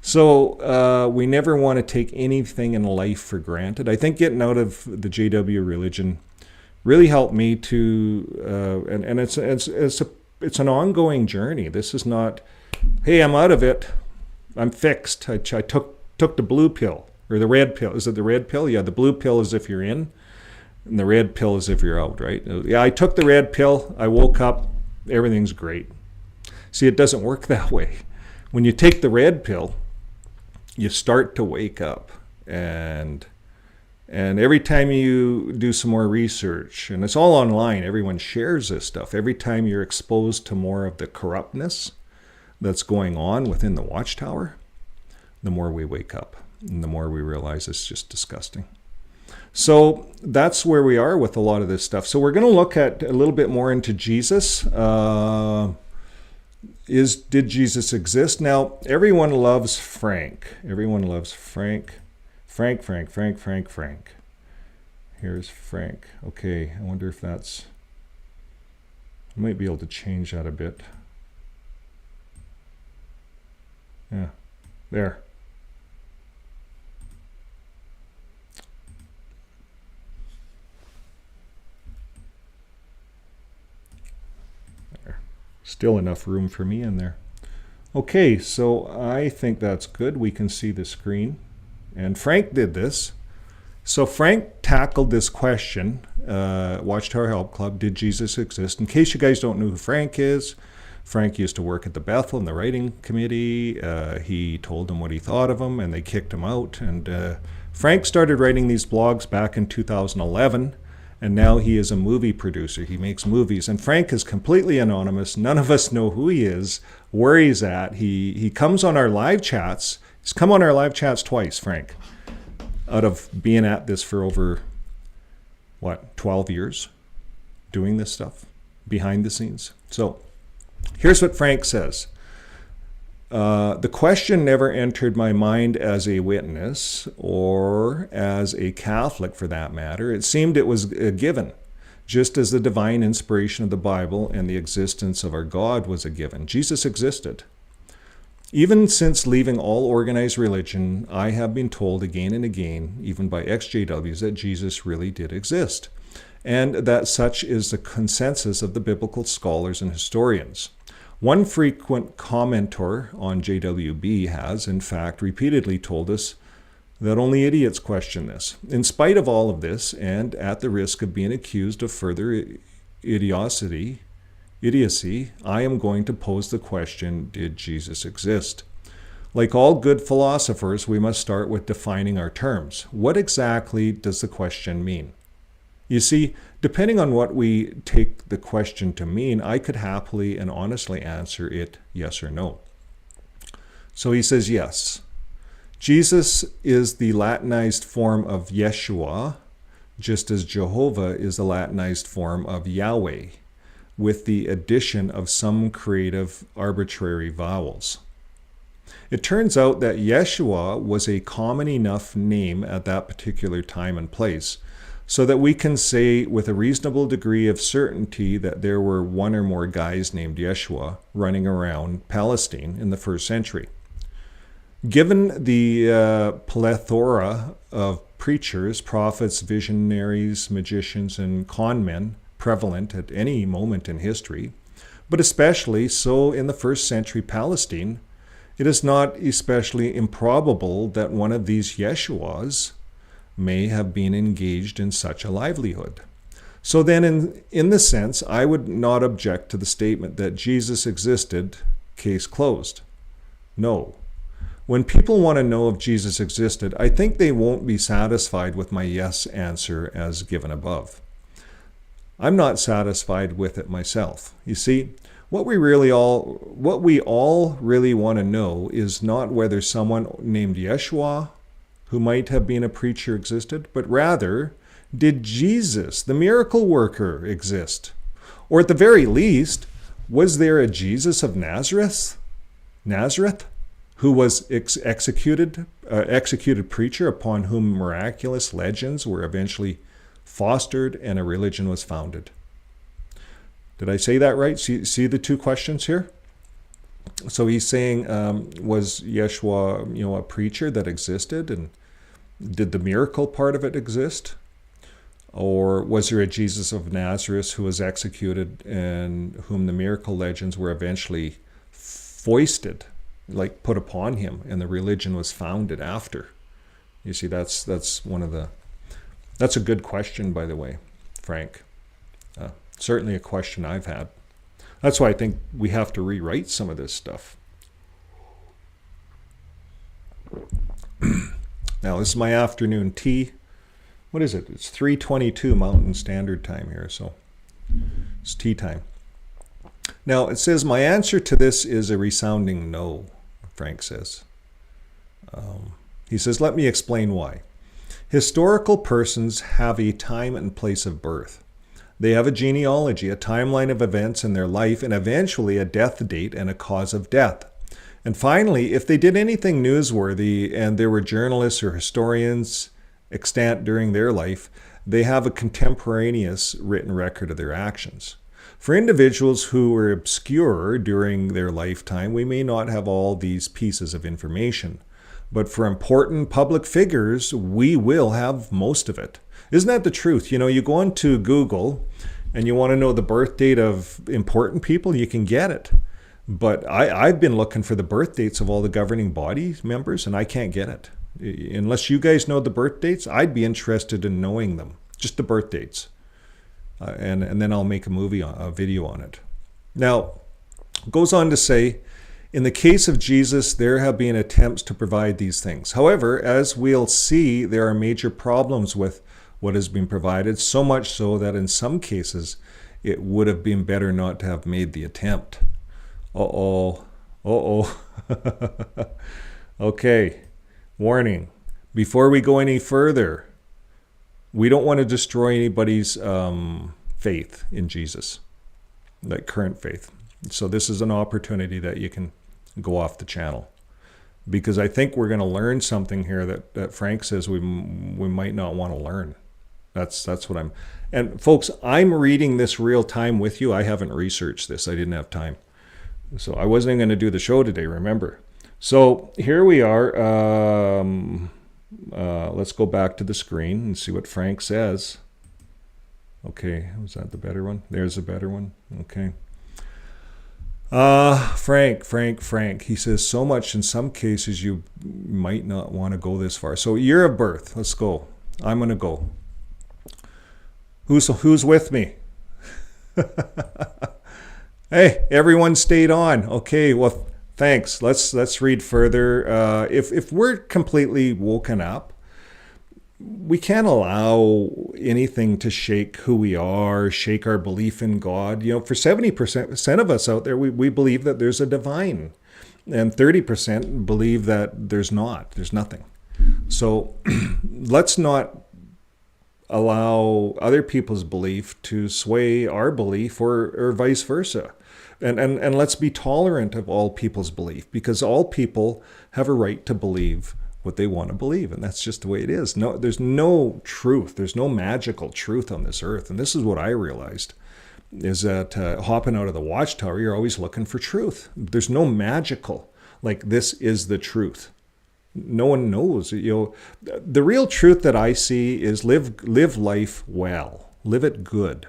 So we never want to take anything in life for granted. I think getting out of the JW religion really helped me to, and it's an ongoing journey. This is not, hey, I'm out of it, I'm fixed. I took the blue pill or the red pill. Is it the red pill? Yeah, the blue pill is if you're in, and the red pill is if you're out, right? Yeah, I took the red pill. I woke up, everything's great. See, it doesn't work that way. When you take the red pill, you start to wake up, and And every time you do some more research, and it's all online, everyone shares this stuff. Every time you're exposed to more of the corruptness that's going on within the Watchtower, the more we wake up and the more we realize it's just disgusting. So that's where we are with a lot of this stuff. So we're going to look at a little bit more into Jesus. Did Jesus exist? Now, everyone loves Frank. Everyone loves Frank. Frank. Here's Frank. Okay, I wonder if that's... I might be able to change that a bit. Yeah, there. There. Still enough room for me in there. Okay, so I think that's good. We can see the screen. And Frank did this. So Frank tackled this question, Watchtower Help Club, did Jesus exist? In case you guys don't know who Frank is, Frank used to work at the Bethel in the writing committee. He told them what he thought of him, and they kicked him out. And Frank started writing these blogs back in 2011, and now he is a movie producer. He makes movies. And Frank is completely anonymous. None of us know who he is, where he's at. He comes on our live chats. He's come on our live chats twice, Frank, out of being at this for over, 12 years, doing this stuff behind the scenes. So here's what Frank says. The question never entered my mind as a witness or as a Catholic for that matter. It seemed it was a given, just as the divine inspiration of the Bible and the existence of our God was a given. Jesus existed. Even since leaving all organized religion, I have been told again and again, even by ex-JWs, that Jesus really did exist, and that such is the consensus of the biblical scholars and historians. One frequent commenter on JWB has, in fact, repeatedly told us that only idiots question this. In spite of all of this, and at the risk of being accused of further idiocy, I am going to pose the question, did Jesus exist? Like all good philosophers, we must start with defining our terms. What exactly does the question mean? You see, depending on what we take the question to mean, I could happily and honestly answer it yes or no. So he says yes. Jesus is the Latinized form of Yeshua, just as Jehovah is the Latinized form of Yahweh, with the addition of some creative arbitrary vowels. It turns out that Yeshua was a common enough name at that particular time and place, so that we can say with a reasonable degree of certainty that there were one or more guys named Yeshua running around Palestine in the first century. Given the plethora of preachers, prophets, visionaries, magicians, and con men prevalent at any moment in history, but especially so in the first century Palestine, it is not especially improbable that one of these Yeshuas may have been engaged in such a livelihood. So then, in the sense, I would not object to the statement that Jesus existed, case closed. No. When people want to know if Jesus existed, I think they won't be satisfied with my yes answer as given above. I'm not satisfied with it myself. You see, what we all really want to know is not whether someone named Yeshua, who might have been a preacher, existed, but rather, did Jesus, the miracle worker, exist? Or at the very least, was there a Jesus of Nazareth, who was executed preacher upon whom miraculous legends were eventually fostered and a religion was founded? Did I say that right? See the two questions here? So he's saying, was Yeshua, a preacher that existed, and did the miracle part of it exist? Or was there a Jesus of Nazareth who was executed and whom the miracle legends were eventually foisted, like put upon him, and the religion was founded after? You see, that's a good question, by the way, Frank. Certainly a question I've had. That's why I think we have to rewrite some of this stuff. Now, this is my afternoon tea. what is it? It's 3:22 Mountain Standard Time here, so it's tea time. Now, it says, my answer to this is a resounding no, Frank says. He says, let me explain why. Historical persons have a time and place of birth. They have a genealogy, a timeline of events in their life, and eventually a death date and a cause of death. And finally, if they did anything newsworthy and there were journalists or historians extant during their life, they have a contemporaneous written record of their actions. For individuals who were obscure during their lifetime, we may not have all these pieces of information. But for important public figures, we will have most of it. Isn't that the truth? You know, you go into Google and you want to know the birth date of important people, you can get it. But I've been looking for the birth dates of all the governing body members, and I can't get it. Unless you guys know the birth dates, I'd be interested in knowing them, just the birth dates. And then I'll make a video on it. Now, it goes on to say, in the case of Jesus, there have been attempts to provide these things. However, as we'll see, there are major problems with what has been provided, so much so that in some cases, it would have been better not to have made the attempt. Uh-oh. Okay, warning. Before we go any further, we don't want to destroy anybody's faith in Jesus, that current faith. So this is an opportunity that you can go off the channel, because I think we're going to learn something here that Frank says we might not want to learn. That's what I'm. And folks, I'm reading this real time with you. I haven't researched this. I didn't have time. So I wasn't going to do the show today, remember. So here we are. Let's go back to the screen and see what Frank says. Okay, was that the better one? There's a better one. Okay. Frank. He says, so much in some cases you might not want to go this far. So year of birth. Let's go. I'm going to go. Who's with me? Hey, everyone stayed on. Okay, well, thanks. Let's read further. If we're completely woken up, we can't allow anything to shake who we are, shake our belief in God. You know, for 70% of us out there, we believe that there's a divine, and 30% believe that there's not. There's nothing. So let's not allow other people's belief to sway our belief, or vice versa. And let's be tolerant of all people's belief, because all people have a right to believe what they want to believe, and that's just the way it is. No, there's no truth. There's no magical truth on this earth, and this is what I realized, is that hopping out of the watchtower, you're always looking for truth. There's no magical, like this is the truth. No one knows. You know, the real truth that I see is live life well, live it good,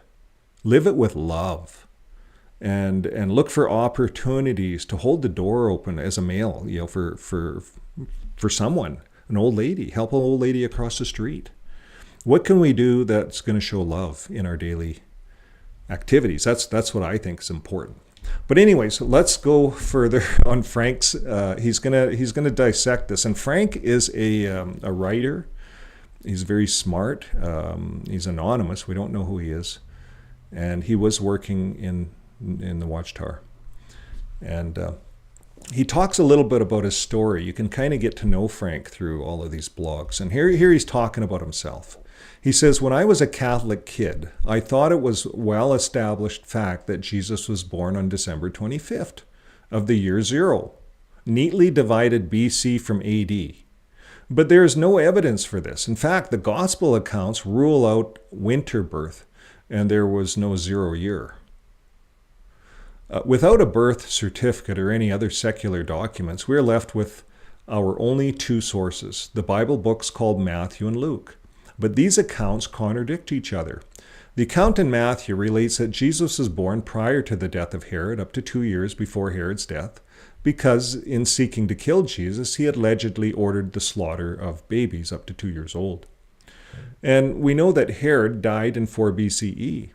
live it with love, and look for opportunities to hold the door open as a male. You know, for someone, an old lady, help an old lady across the street. What can we do that's going to show love in our daily activities? That's what I think is important. But anyways, let's go further on Frank's. He's gonna dissect this. And Frank is a writer. He's very smart. He's anonymous. We don't know who he is, and he was working in the Watchtower. And he talks a little bit about his story. You can kind of get to know Frank through all of these blogs. And here he's talking about himself. He says, when I was a Catholic kid, I thought it was well-established fact that Jesus was born on December 25th of the year 0, neatly divided BC from AD. But there is no evidence for this. In fact, the gospel accounts rule out winter birth, and there was no 0 year. Without a birth certificate or any other secular documents, we are left with our only two sources, the Bible books called Matthew and Luke. But these accounts contradict each other. The account in Matthew relates that Jesus was born prior to the death of Herod, up to 2 years before Herod's death, because in seeking to kill Jesus, he had allegedly ordered the slaughter of babies up to 2 years old. And we know that Herod died in 4 BCE.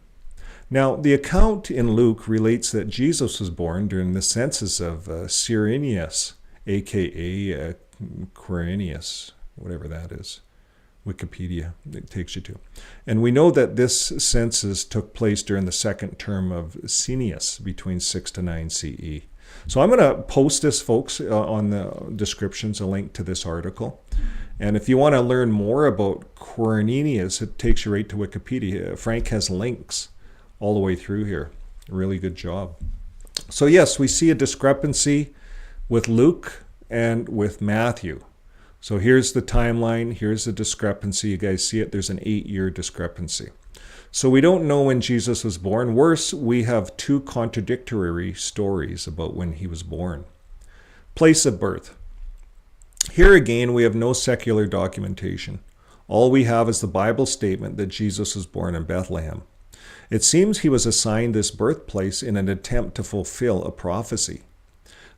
Now, the account in Luke relates that Jesus was born during the census of Cyrenius, a.k.a. Quirinius, whatever that is. Wikipedia it takes you to. And we know that this census took place during the second term of Cineas between 6 to 9 CE. So I'm going to post this, folks, on the descriptions, a link to this article. And if you want to learn more about Quirinius, it takes you right to Wikipedia. Frank has links all the way through here. Really good job. So yes, we see a discrepancy with Luke and with Matthew. So here's the timeline. Here's the discrepancy. You guys see it? There's an 8-year discrepancy. So we don't know when Jesus was born. Worse, we have 2 contradictory stories about when he was born. Place of birth. Here again, we have no secular documentation. All we have is the Bible statement that Jesus was born in Bethlehem. It seems he was assigned this birthplace in an attempt to fulfill a prophecy.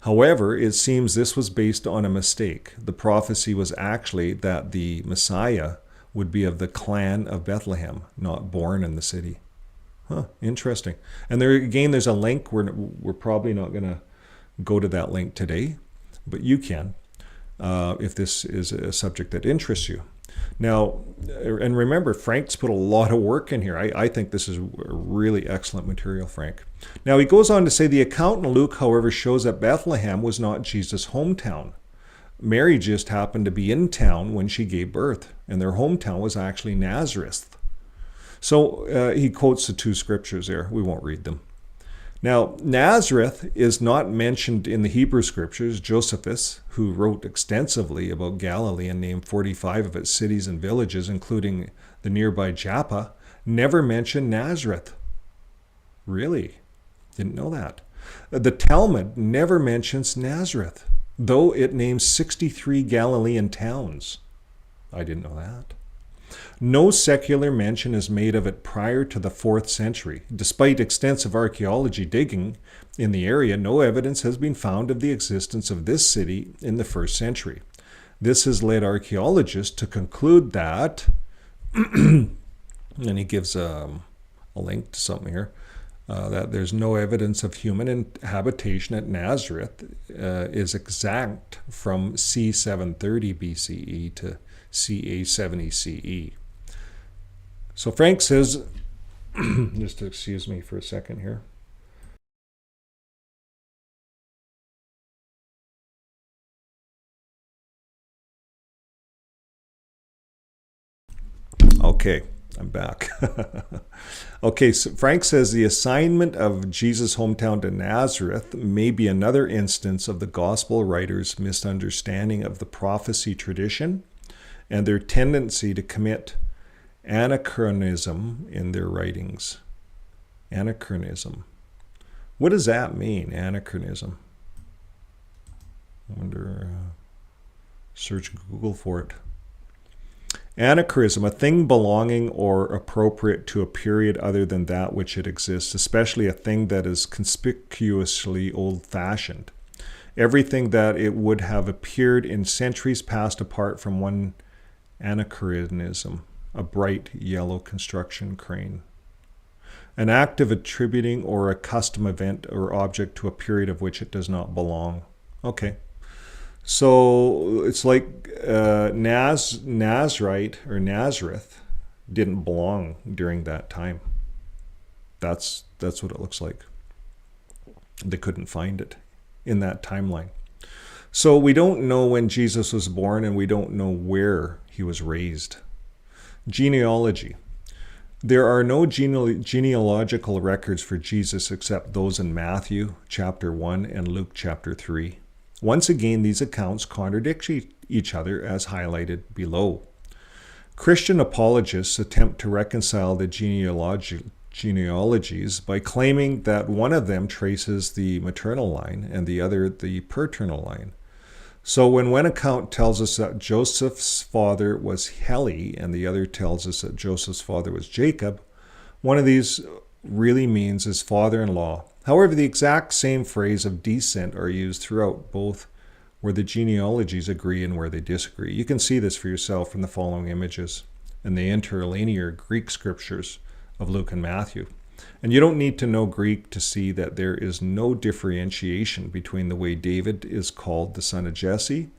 However, it seems this was based on a mistake. The prophecy was actually that the Messiah would be of the clan of Bethlehem, not born in the city. Interesting. And there again, there's a link. We're probably not going to go to that link today, but you can if this is a subject that interests you. Now, and remember, Frank's put a lot of work in here. I think this is really excellent material, Frank. Now, he goes on to say the account in Luke, however, shows that Bethlehem was not Jesus' hometown. Mary just happened to be in town when she gave birth, and their hometown was actually Nazareth. So he quotes the 2 scriptures there. We won't read them. Now, Nazareth is not mentioned in the Hebrew scriptures. Josephus, who wrote extensively about Galilee and named 45 of its cities and villages, including the nearby Joppa, never mentioned Nazareth. Really? Didn't know that. The Talmud never mentions Nazareth, though it names 63 Galilean towns. I didn't know that. No secular mention is made of it prior to the 4th century. Despite extensive archaeology digging in the area, no evidence has been found of the existence of this city in the 1st century. This has led archaeologists to conclude that, and he gives a link to something here, that there's no evidence of human habitation at Nazareth is exact from c. 730 BCE to ca. 70 CE. So Frank says, just excuse me for a second here. Okay, I'm back. Okay, so Frank says the assignment of Jesus' hometown to Nazareth may be another instance of the gospel writers' misunderstanding of the prophecy tradition and their tendency to commit anachronism in their writings. Anachronism. What does that mean, anachronism? I wonder, search Google for it. Anachronism, a thing belonging or appropriate to a period other than that which it exists, especially a thing that is conspicuously old-fashioned. Everything that it would have appeared in centuries past apart from one anachronism, a bright yellow construction crane. An act of attributing or a custom event or object to a period of which it does not belong. Okay. So it's like Nazarite or Nazareth didn't belong during that time. That's what it looks like. They couldn't find it in that timeline. So we don't know when Jesus was born, and we don't know where he was raised. Genealogy. There are no genealogical records for Jesus except those in Matthew chapter 1 and Luke chapter 3. Once again, these accounts contradict each other as highlighted below. Christian apologists attempt to reconcile the genealogies by claiming that one of them traces the maternal line and the other the paternal line. So when one account tells us that Joseph's father was Heli and the other tells us that Joseph's father was Jacob, one of these really means his father-in-law. However, the exact same phrase of descent are used throughout, both where the genealogies agree and where they disagree. You can see this for yourself from the following images and the interlinear Greek scriptures of Luke and Matthew. And you don't need to know Greek to see that there is no differentiation between the way David is called the son of Jesse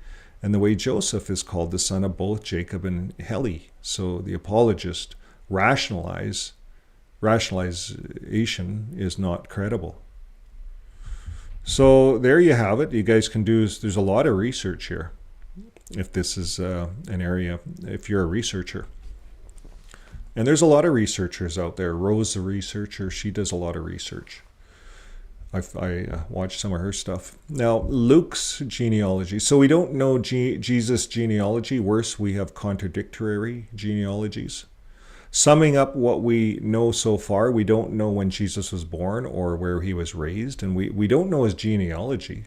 and the way Joseph is called the son of both Jacob and Heli. So the apologist rationalization is not credible. So there you have it. You guys can do, there's a lot of research here. If this is an area, if you're a researcher. And there's a lot of researchers out there. Rose, the researcher, she does a lot of research. I watched some of her stuff. Now, Luke's genealogy. So we don't know Jesus' genealogy. Worse, we have contradictory genealogies. Summing up what we know so far, we don't know when Jesus was born or where he was raised, and we don't know his genealogy.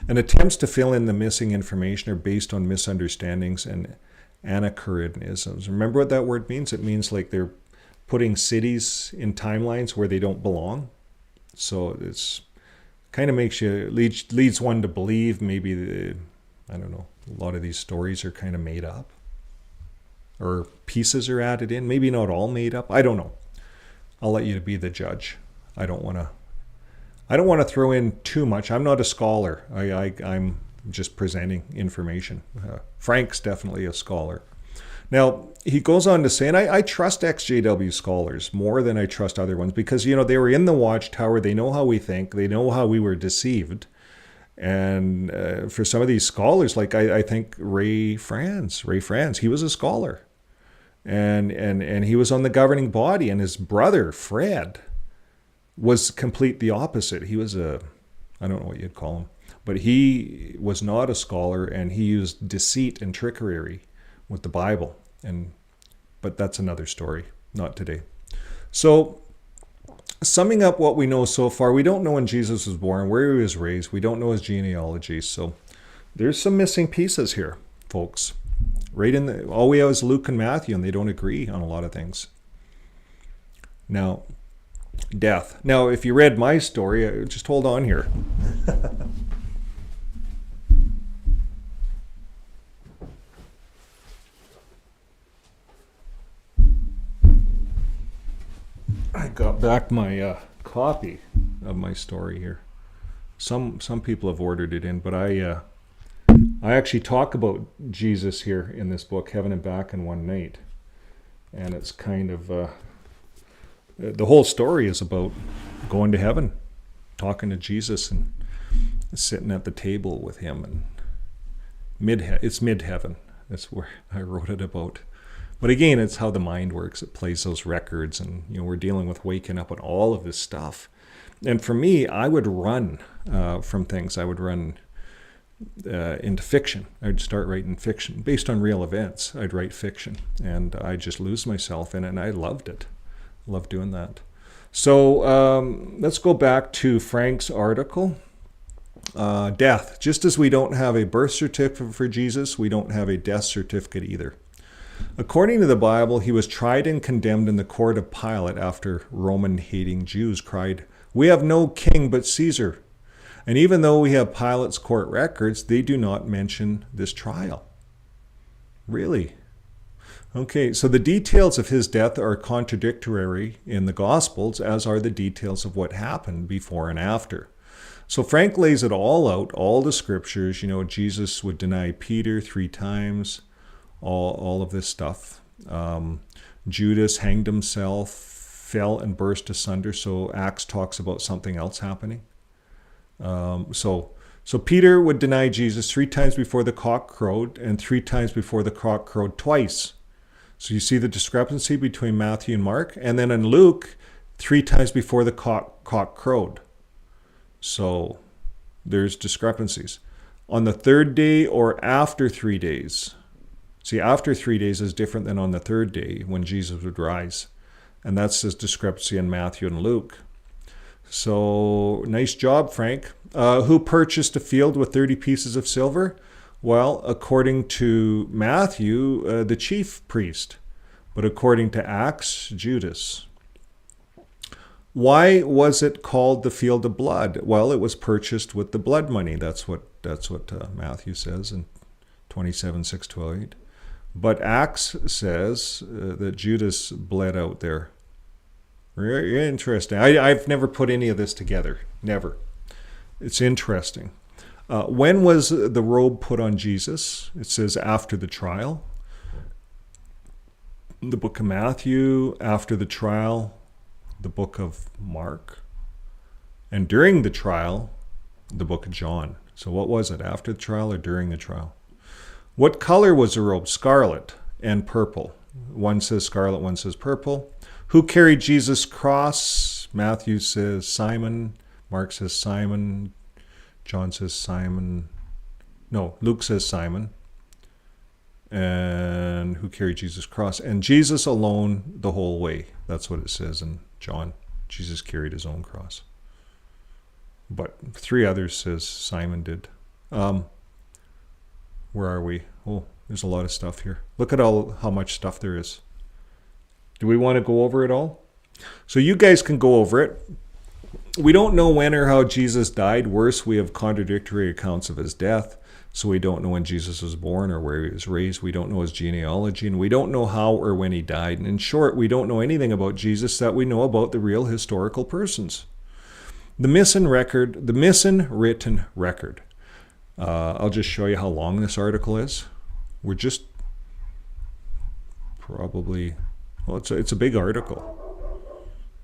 And attempts to fill in the missing information are based on misunderstandings and anachronisms. Remember what that word means? It means like they're putting cities in timelines where they don't belong. So it's kind of makes you, leads one to believe maybe, I don't know, a lot of these stories are kind of made up. Or pieces are added in. Maybe not all made up. I don't know. I'll let you be the judge. I don't want to throw in too much. I'm not a scholar. I'm just presenting information. Frank's definitely a scholar. Now, he goes on to say, and I trust XJW scholars more than I trust other ones because, they were in the Watchtower. They know how we think. They know how we were deceived. And for some of these scholars, like I think Ray Franz, he was a scholar. And he was on the governing body, and his brother, Fred, was complete the opposite. He was I don't know what you'd call him, but he was not a scholar, and he used deceit and trickery with the Bible. But that's another story, not today. So, summing up what we know so far, we don't know when Jesus was born, where he was raised. We don't know his genealogy. So, there's some missing pieces here, folks. All we have is Luke and Matthew, and they don't agree on a lot of things. Now, death. Now, if you read my story, just hold on here. I got back my copy of my story here. Some people have ordered it in, but I actually talk about Jesus here in this book, Heaven and Back in One Night. And it's kind of, the whole story is about going to heaven, talking to Jesus and sitting at the table with him. And it's mid-heaven. That's where I wrote it about. But again, it's how the mind works. It plays those records, and we're dealing with waking up and all of this stuff. And for me, I would run from things. I would run into fiction. I'd start writing fiction based on real events. I'd write fiction, and I'd just lose myself in it, and I loved it. Loved doing that. So let's go back to Frank's article. Death. Just as we don't have a birth certificate for Jesus, we don't have a death certificate either. According to the Bible, he was tried and condemned in the court of Pilate after Roman-hating Jews cried, "We have no king but Caesar." And even though we have Pilate's court records, they do not mention this trial. Really? Okay, so the details of his death are contradictory in the Gospels, as are the details of what happened before and after. So Frank lays it all out, all the scriptures. Jesus would deny Peter 3 times. All of this stuff. Judas hanged himself, fell and burst asunder. So Acts talks about something else happening. So Peter would deny Jesus 3 times before the cock crowed, and 3 times before the cock crowed twice. So you see the discrepancy between Matthew and Mark. And then in Luke, 3 times before the cock crowed. So there's discrepancies. On the 3rd day or after 3 days. See, after 3 days is different than on the 3rd day when Jesus would rise. And that's his discrepancy in Matthew and Luke. So, nice job, Frank. Who purchased a field with 30 pieces of silver? Well, according to Matthew, the chief priest. But according to Acts, Judas. Why was it called the field of blood? Well, it was purchased with the blood money. That's what Matthew says in 27:6-8. But Acts says that Judas bled out there. Very interesting. I've never put any of this together. Never. It's interesting. When was the robe put on Jesus? It says after the trial. the book of Matthew, after the trial, the book of Mark, and during the trial, the book of John. So what was it, after the trial or during the trial? What color was the robe? Scarlet and purple. One says scarlet, one says purple. Who carried Jesus' cross? Matthew says Simon. Mark says Simon. John says Simon. No, Luke says Simon. And who carried Jesus' cross? And Jesus alone the whole way. That's what it says in John. Jesus carried his own cross. But 3 others says Simon did. Where are we? Oh, there's a lot of stuff here. Look at how much stuff there is. Do we want to go over it all? So you guys can go over it. We don't know when or how Jesus died. Worse, we have contradictory accounts of his death. So we don't know when Jesus was born or where he was raised. We don't know his genealogy, and we don't know how or when he died. And in short, we don't know anything about Jesus that we know about the real historical persons. The missing written record. I'll just show you how long this article is. We're just probably, well, it's a big article.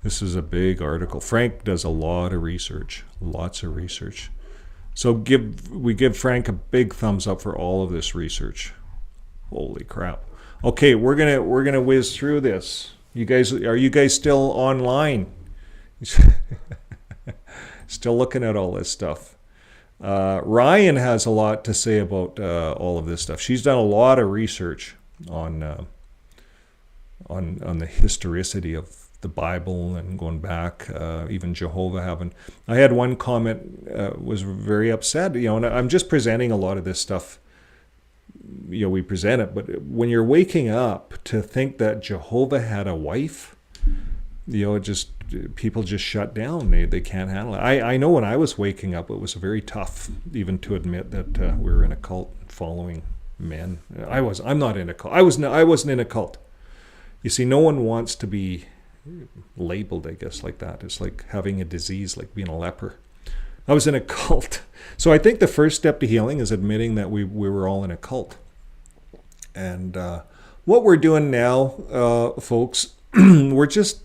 This is a big article. Frank does a lot of research, lots of research. So we give Frank a big thumbs up for all of this research. Holy crap. Okay, we're gonna whiz through this. Are you guys still online? Still looking at all this stuff. Ryan has a lot to say about all of this stuff. She's done a lot of research on the historicity of the Bible and going back, even Jehovah having. I had one comment was very upset. And I'm just presenting a lot of this stuff. We present it, but when you're waking up to think that Jehovah had a wife, people just shut down. They can't handle it. I know when I was waking up, it was very tough even to admit that we were in a cult following men. I'm not in a cult. I wasn't in a cult. You see, no one wants to be labeled, I guess, like that. It's like having a disease, like being a leper. I was in a cult. So I think the first step to healing is admitting that we were all in a cult. And what we're doing now, folks, we're just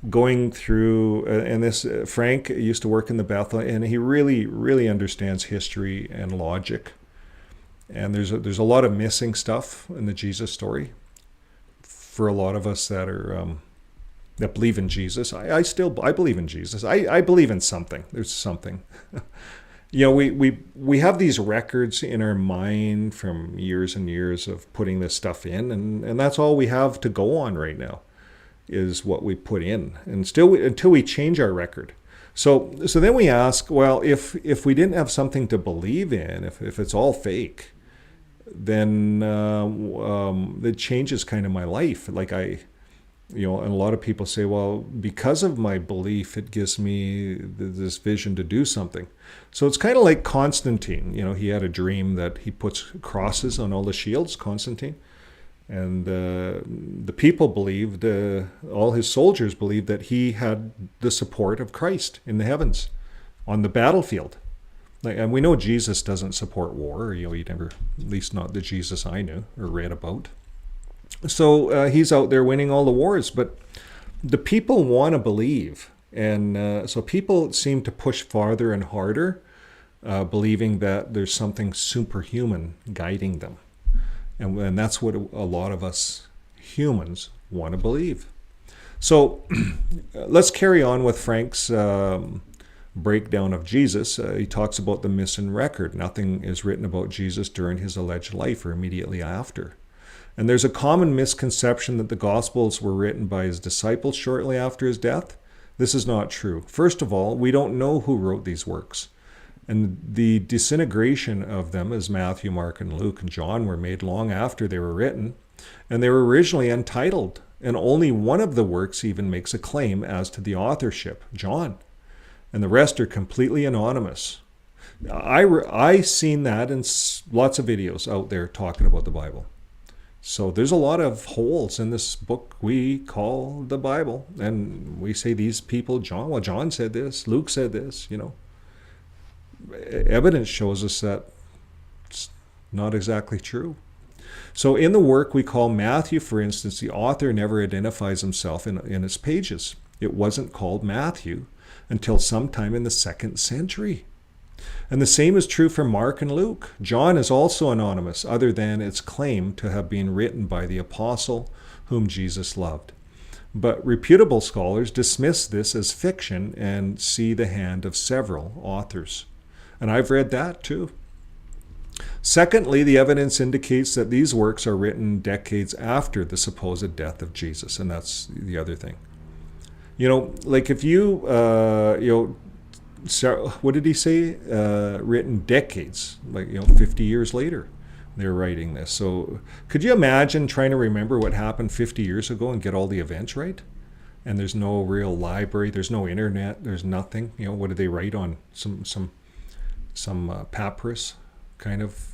going through, and this Frank used to work in the Bethel, and he really, really understands history and logic. And there's a lot of missing stuff in the Jesus story for a lot of us that are that believe in Jesus. I believe in Jesus. I believe in something. There's something. We have these records in our mind from years and years of putting this stuff in, and that's all we have to go on right now, is what we put in, and still until we change our record. So then we ask, well, if we didn't have something to believe in, if it's all fake, then it changes kind of my life. Like and a lot of people say, well, because of my belief, it gives me this vision to do something. So it's kind of like Constantine. He had a dream that he puts crosses on all the shields, Constantine. And the people believed, all his soldiers believed that he had the support of Christ in the heavens on the battlefield. And we know Jesus doesn't support war. He never, at least not the Jesus I knew or read about. So he's out there winning all the wars. But the people want to believe. And so people seem to push farther and harder, believing that there's something superhuman guiding them. And that's what a lot of us humans want to believe. So let's carry on with Frank's breakdown of Jesus. He talks about the missing record. Nothing is written about Jesus during his alleged life or immediately after. And there's a common misconception that the Gospels were written by his disciples shortly after his death. This is not true. First of all, we don't know who wrote these works. And the disintegration of them, as Matthew, Mark, and Luke, and John, were made long after they were written. And they were originally untitled. And only one of the works even makes a claim as to the authorship, John. And the rest are completely anonymous. I seen that in lots of videos out there talking about the Bible. So there's a lot of holes in this book we call the Bible. And we say these people, John said this, Luke said this, Evidence shows us that it's not exactly true. So in the work we call Matthew, for instance, the author never identifies himself in its pages. It wasn't called Matthew until sometime in the 2nd century. And the same is true for Mark and Luke. John is also anonymous, other than its claim to have been written by the apostle whom Jesus loved. But reputable scholars dismiss this as fiction and see the hand of several authors. And I've read that too. Secondly, the evidence indicates that these works are written decades after the supposed death of Jesus, and that's the other thing. Like if you, what did he say? Written decades, 50 years later, they're writing this. So could you imagine trying to remember what happened 50 years ago and get all the events right? And there's no real library, there's no internet, there's nothing. What did they write on? Some papyrus, kind of.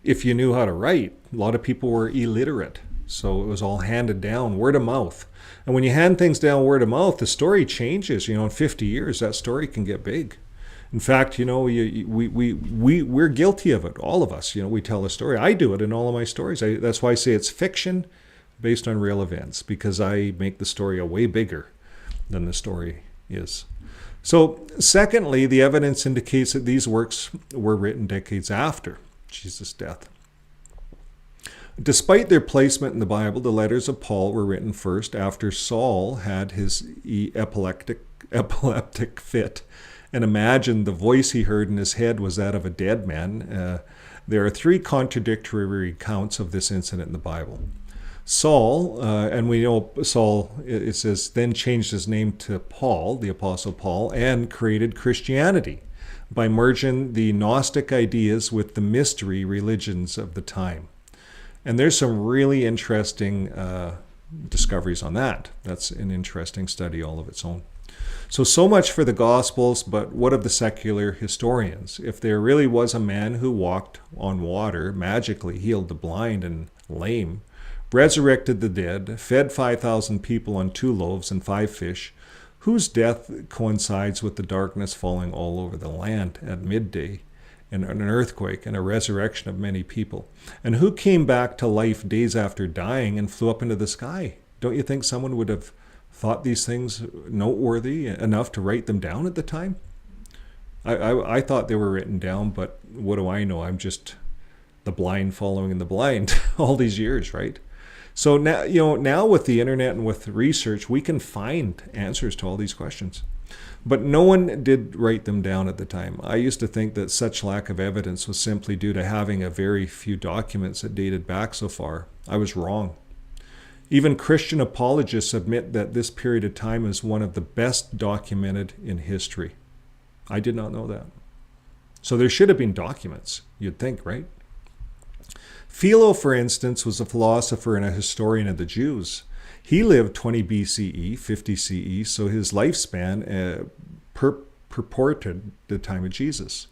If you knew how to write, a lot of people were illiterate. So it was all handed down, word of mouth. And when you hand things down word of mouth, the story changes. In 50 years, that story can get big. In fact, we're guilty of it, all of us. We tell a story. I do it in all of my stories. That's why I say it's fiction based on real events, because I make the story a way bigger than the story is. So, secondly, the evidence indicates that these works were written decades after Jesus' death. Despite their placement in the Bible, the letters of Paul were written first after Saul had his epileptic fit and imagined the voice he heard in his head was that of a dead man. There are 3 contradictory accounts of this incident in the Bible. Saul, and we know Saul, it says, then changed his name to Paul, the Apostle Paul, and created Christianity by merging the Gnostic ideas with the mystery religions of the time. And there's some really interesting discoveries on that. That's an interesting study all of its own. So much for the Gospels, but what of the secular historians? If there really was a man who walked on water, magically healed the blind and lame, resurrected the dead, fed 5,000 people on 2 loaves and 5 fish, whose death coincides with the darkness falling all over the land at midday, and an earthquake and a resurrection of many people, and who came back to life days after dying and flew up into the sky? Don't you think someone would have thought these things noteworthy enough to write them down at the time? I thought they were written down, but what do I know? I'm just the blind following the blind all these years, right? So now with the internet and with research, we can find answers to all these questions. But no one did write them down at the time. I used to think that such lack of evidence was simply due to having a very few documents that dated back so far. I was wrong. Even Christian apologists admit that this period of time is one of the best documented in history. I did not know that. So there should have been documents, you'd think, right? Philo, for instance, was a philosopher and a historian of the Jews. He lived 20 BCE, 50 CE, so his lifespan purported the time of Jesus.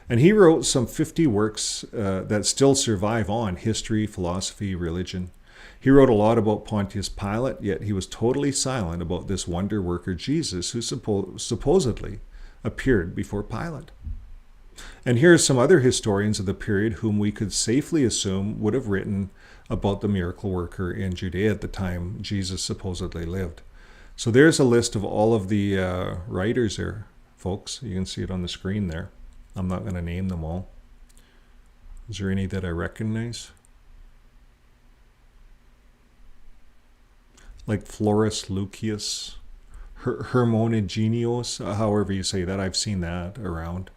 And he wrote some 50 works that still survive on history, philosophy, religion. He wrote a lot about Pontius Pilate, yet he was totally silent about this wonder worker Jesus who supposedly appeared before Pilate. And here are some other historians of the period whom we could safely assume would have written about the miracle worker in Judea at the time Jesus supposedly lived. So there's a list of all of the writers there, folks. You can see it on the screen there. I'm not going to name them all. Is there any that I recognize? Like Florus Lucius, Hermonigenius, however you say that. I've seen that around.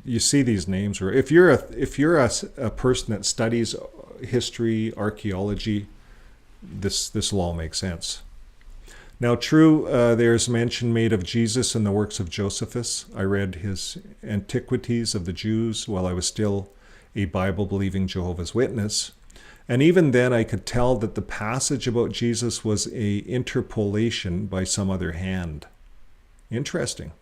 You see these names, or if you're a person that studies history, archaeology, this will all make sense. Now, true, there's mention made of Jesus in the works of Josephus. I read his Antiquities of the Jews while I was still a Bible-believing Jehovah's Witness. And even then, I could tell that the passage about Jesus was a interpolation by some other hand. Interesting.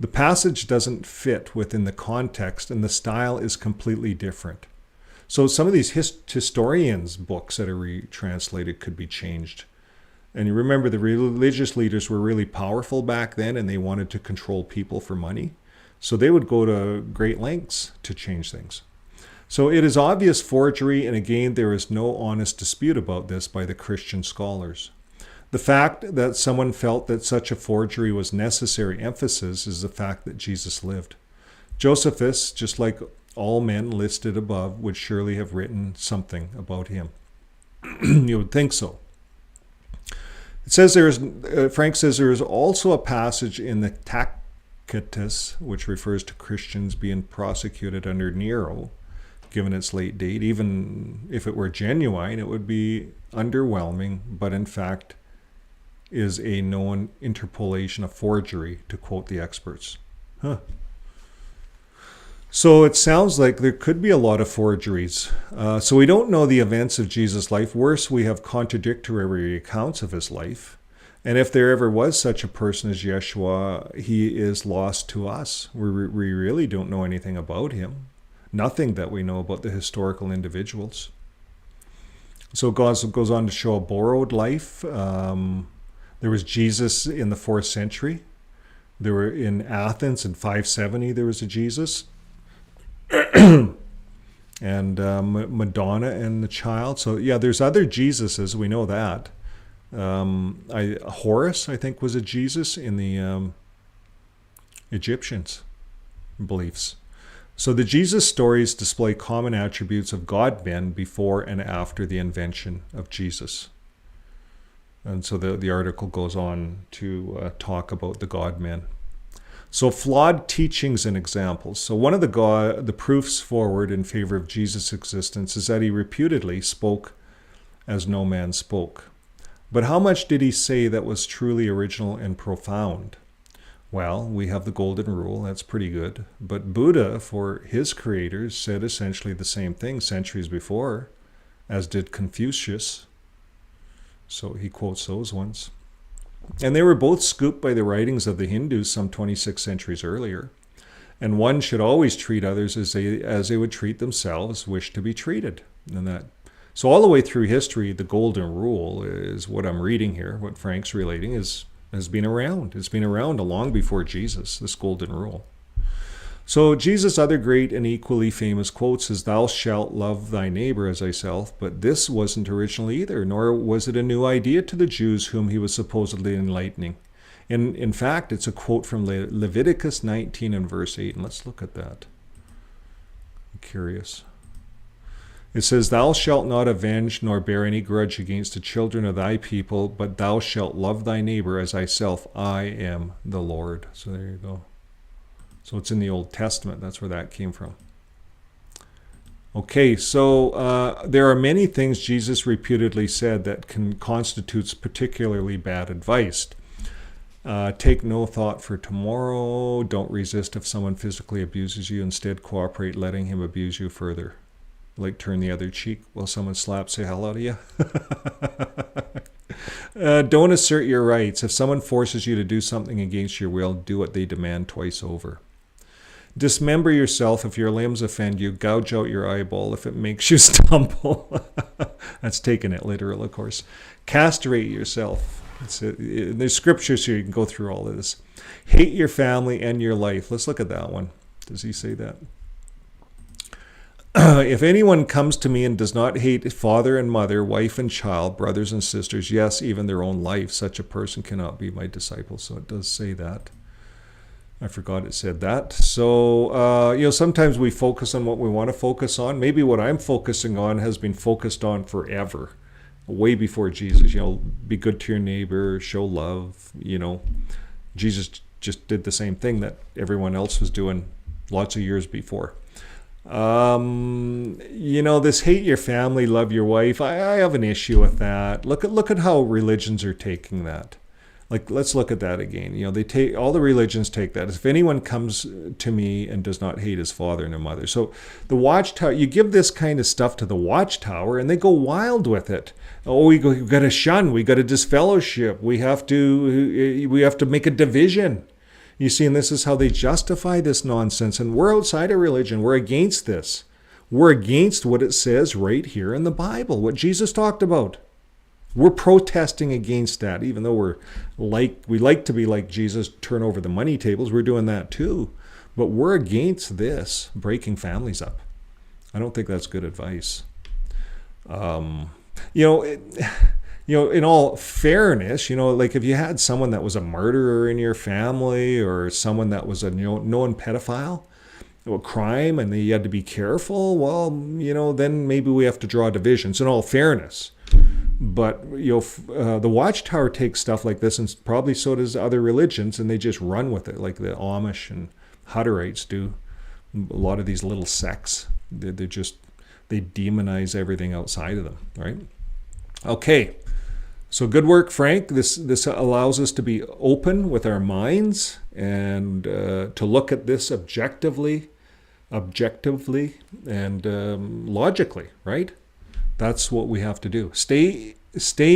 The passage doesn't fit within the context, and the style is completely different. So some of these historians' books that are retranslated could be changed. And you remember the religious leaders were really powerful back then, and they wanted to control people for money. So they would go to great lengths to change things. So it is obvious forgery, and again, there is no honest dispute about this by the Christian scholars. The fact that someone felt that such a forgery was necessary emphasis is the fact that Jesus lived. Josephus, just like all men listed above, would surely have written something about him. You would think so. It says Frank says there is also a passage in the Tacitus, which refers to Christians being prosecuted under Nero, given its late date. Even if it were genuine, it would be underwhelming, but in fact is a known interpolation of forgery, to quote the experts. So it sounds like there could be a lot of forgeries. So we don't know the events of Jesus' life. Worse, we have contradictory accounts of his life. And if there ever was such a person as Yeshua, he is lost to us. We really don't know anything about him. Nothing that we know about the historical individuals. So God goes on to show a borrowed life. There was Jesus in the 4th century. There were in Athens in 570, there was a Jesus. And Madonna and the child. So yeah, there's other Jesuses, we know that. Horus, I think, was a Jesus in the Egyptians' beliefs. So the Jesus stories display common attributes of God-men before and after the invention of Jesus. And so the article goes on to talk about the God-men. So flawed teachings and examples. So one of the proofs forward in favor of Jesus' existence is that he reputedly spoke as no man spoke. But how much did he say that was truly original and profound? Well, we have the golden rule, that's pretty good. But Buddha, for his creators, said essentially the same thing centuries before, as did Confucius. So he quotes those ones. And they were both scooped by the writings of the Hindus some 26 centuries earlier. And one should always treat others as they would treat themselves, wish to be treated. So all the way through history, the golden rule is what I'm reading here, what Frank's relating, has been around. It's been around long before Jesus, this golden rule. So Jesus' other great and equally famous quotes is, "Thou shalt love thy neighbor as thyself," but this wasn't original either, nor was it a new idea to the Jews whom he was supposedly enlightening. In fact, it's a quote from Leviticus 19 and verse 8, and let's look at that. I'm curious. It says, "Thou shalt not avenge nor bear any grudge against the children of thy people, but thou shalt love thy neighbor as thyself. I am the Lord." So there you go. So it's in the Old Testament. That's where that came from. Okay, so there are many things Jesus reputedly said that constitutes particularly bad advice. Take no thought for tomorrow. Don't resist if someone physically abuses you. Instead, cooperate, letting him abuse you further. Like turn the other cheek while someone slaps the hell out of you. Don't assert your rights. If someone forces you to do something against your will, do what they demand twice over. Dismember yourself if your limbs offend you. Gouge out your eyeball if it makes you stumble. That's taking it literal, of course. Castrate yourself. There's scriptures here. You can go through all of this. Hate your family and your life. Let's look at that one. Does he say that? If anyone comes to me and does not hate father and mother, wife and child, brothers and sisters, yes, even their own life, such a person cannot be my disciple. So it does say that. I forgot it said that. So, sometimes we focus on what we want to focus on. Maybe what I'm focusing on has been focused on forever, way before Jesus. Be good to your neighbor, show love. Jesus just did the same thing that everyone else was doing lots of years before. This hate your family, love your wife. I have an issue with that. Look at how religions are taking that. Like, let's look at that again. All the religions take that. If anyone comes to me and does not hate his father and their mother. So the Watchtower, you give this kind of stuff to the Watchtower and they go wild with it. Oh, we've got to shun. We got to disfellowship. We have to make a division. You see, and this is how they justify this nonsense. And we're outside of religion. We're against this. We're against what it says right here in the Bible, what Jesus talked about. We're protesting against that, even though we like to be like Jesus, turn over the money tables. We're doing that too. But we're against this, breaking families up. I don't think that's good advice. Um, you know, it, in all fairness, like if you had someone that was a murderer in your family or someone that was a known pedophile, a crime, and you had to be careful, well, then maybe we have to draw divisions in all fairness. But the Watchtower takes stuff like this, and probably so does other religions, and they just run with it, like the Amish and Hutterites do. A lot of these little sects, they demonize everything outside of them, right? Okay, so good work, Frank. This allows us to be open with our minds and to look at this objectively and logically, right? That's what we have to do. Stay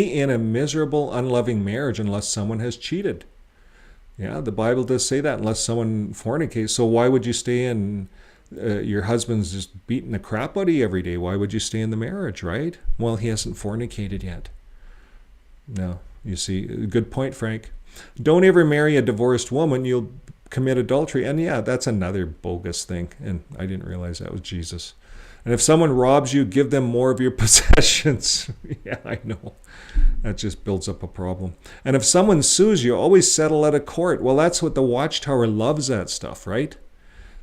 in a miserable, unloving marriage unless someone has cheated. Yeah, the Bible does say that, unless someone fornicates. So why would you stay in, your husband's just beating the crap out of you every day? Why would you stay in the marriage, right? Well, he hasn't fornicated yet. No, you see, good point, Frank. Don't ever marry a divorced woman. You'll commit adultery. And yeah, that's another bogus thing. And I didn't realize that was Jesus. And if someone robs you, give them more of your possessions. Yeah, I know. That just builds up a problem. And if someone sues you, always settle at a court. Well, that's what the Watchtower loves, that stuff, right?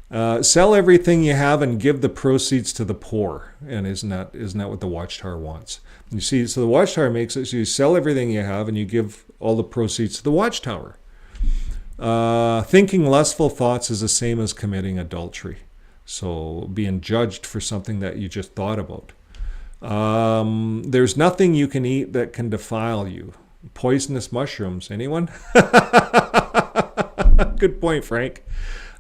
Sell everything you have and give the proceeds to the poor. And isn't that what the Watchtower wants? You see, so the Watchtower makes it so you sell everything you have and you give all the proceeds to the Watchtower. Thinking lustful thoughts is the same as committing adultery. So being judged for something that you just thought about. There's nothing you can eat that can defile you. Poisonous mushrooms. Anyone? Good point, Frank.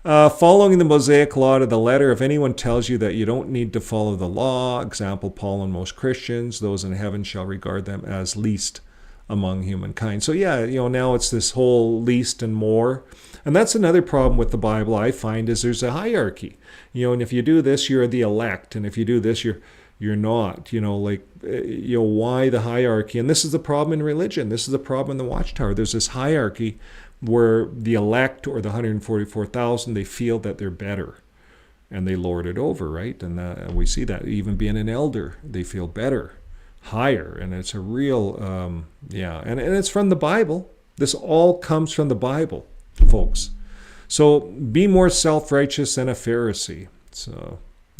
Following the Mosaic law to the letter, if anyone tells you that you don't need to follow the law, example, Paul and most Christians, those in heaven shall regard them as least among humankind. So yeah, now it's this whole least and more. And that's another problem with the Bible, I find, is there's a hierarchy. And if you do this, you're the elect. And if you do this, you're not. Why the hierarchy? And this is the problem in religion. This is the problem in the Watchtower. There's this hierarchy where the elect, or the 144,000, they feel that they're better. And they lord it over, right? And we see that. Even being an elder, they feel better, higher. And it's a real, and it's from the Bible. This all comes from the Bible, folks. So be more self-righteous than a Pharisee. It's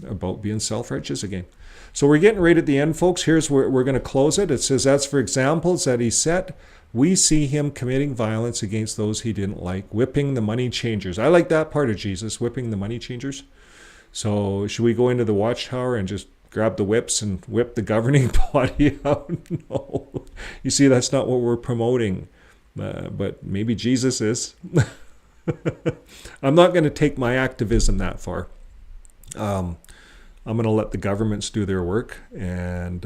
about being self-righteous again. So we're getting right at the end, folks. Here's where we're going to close it. It says, as for examples that he set, we see him committing violence against those he didn't like, whipping the money changers. I like that part of Jesus, whipping the money changers. So should we go into the Watchtower and just grab the whips and whip the governing body out? No. You see, that's not what we're promoting. But maybe Jesus is. I'm not going to take my activism that far. I'm going to let the governments do their work, and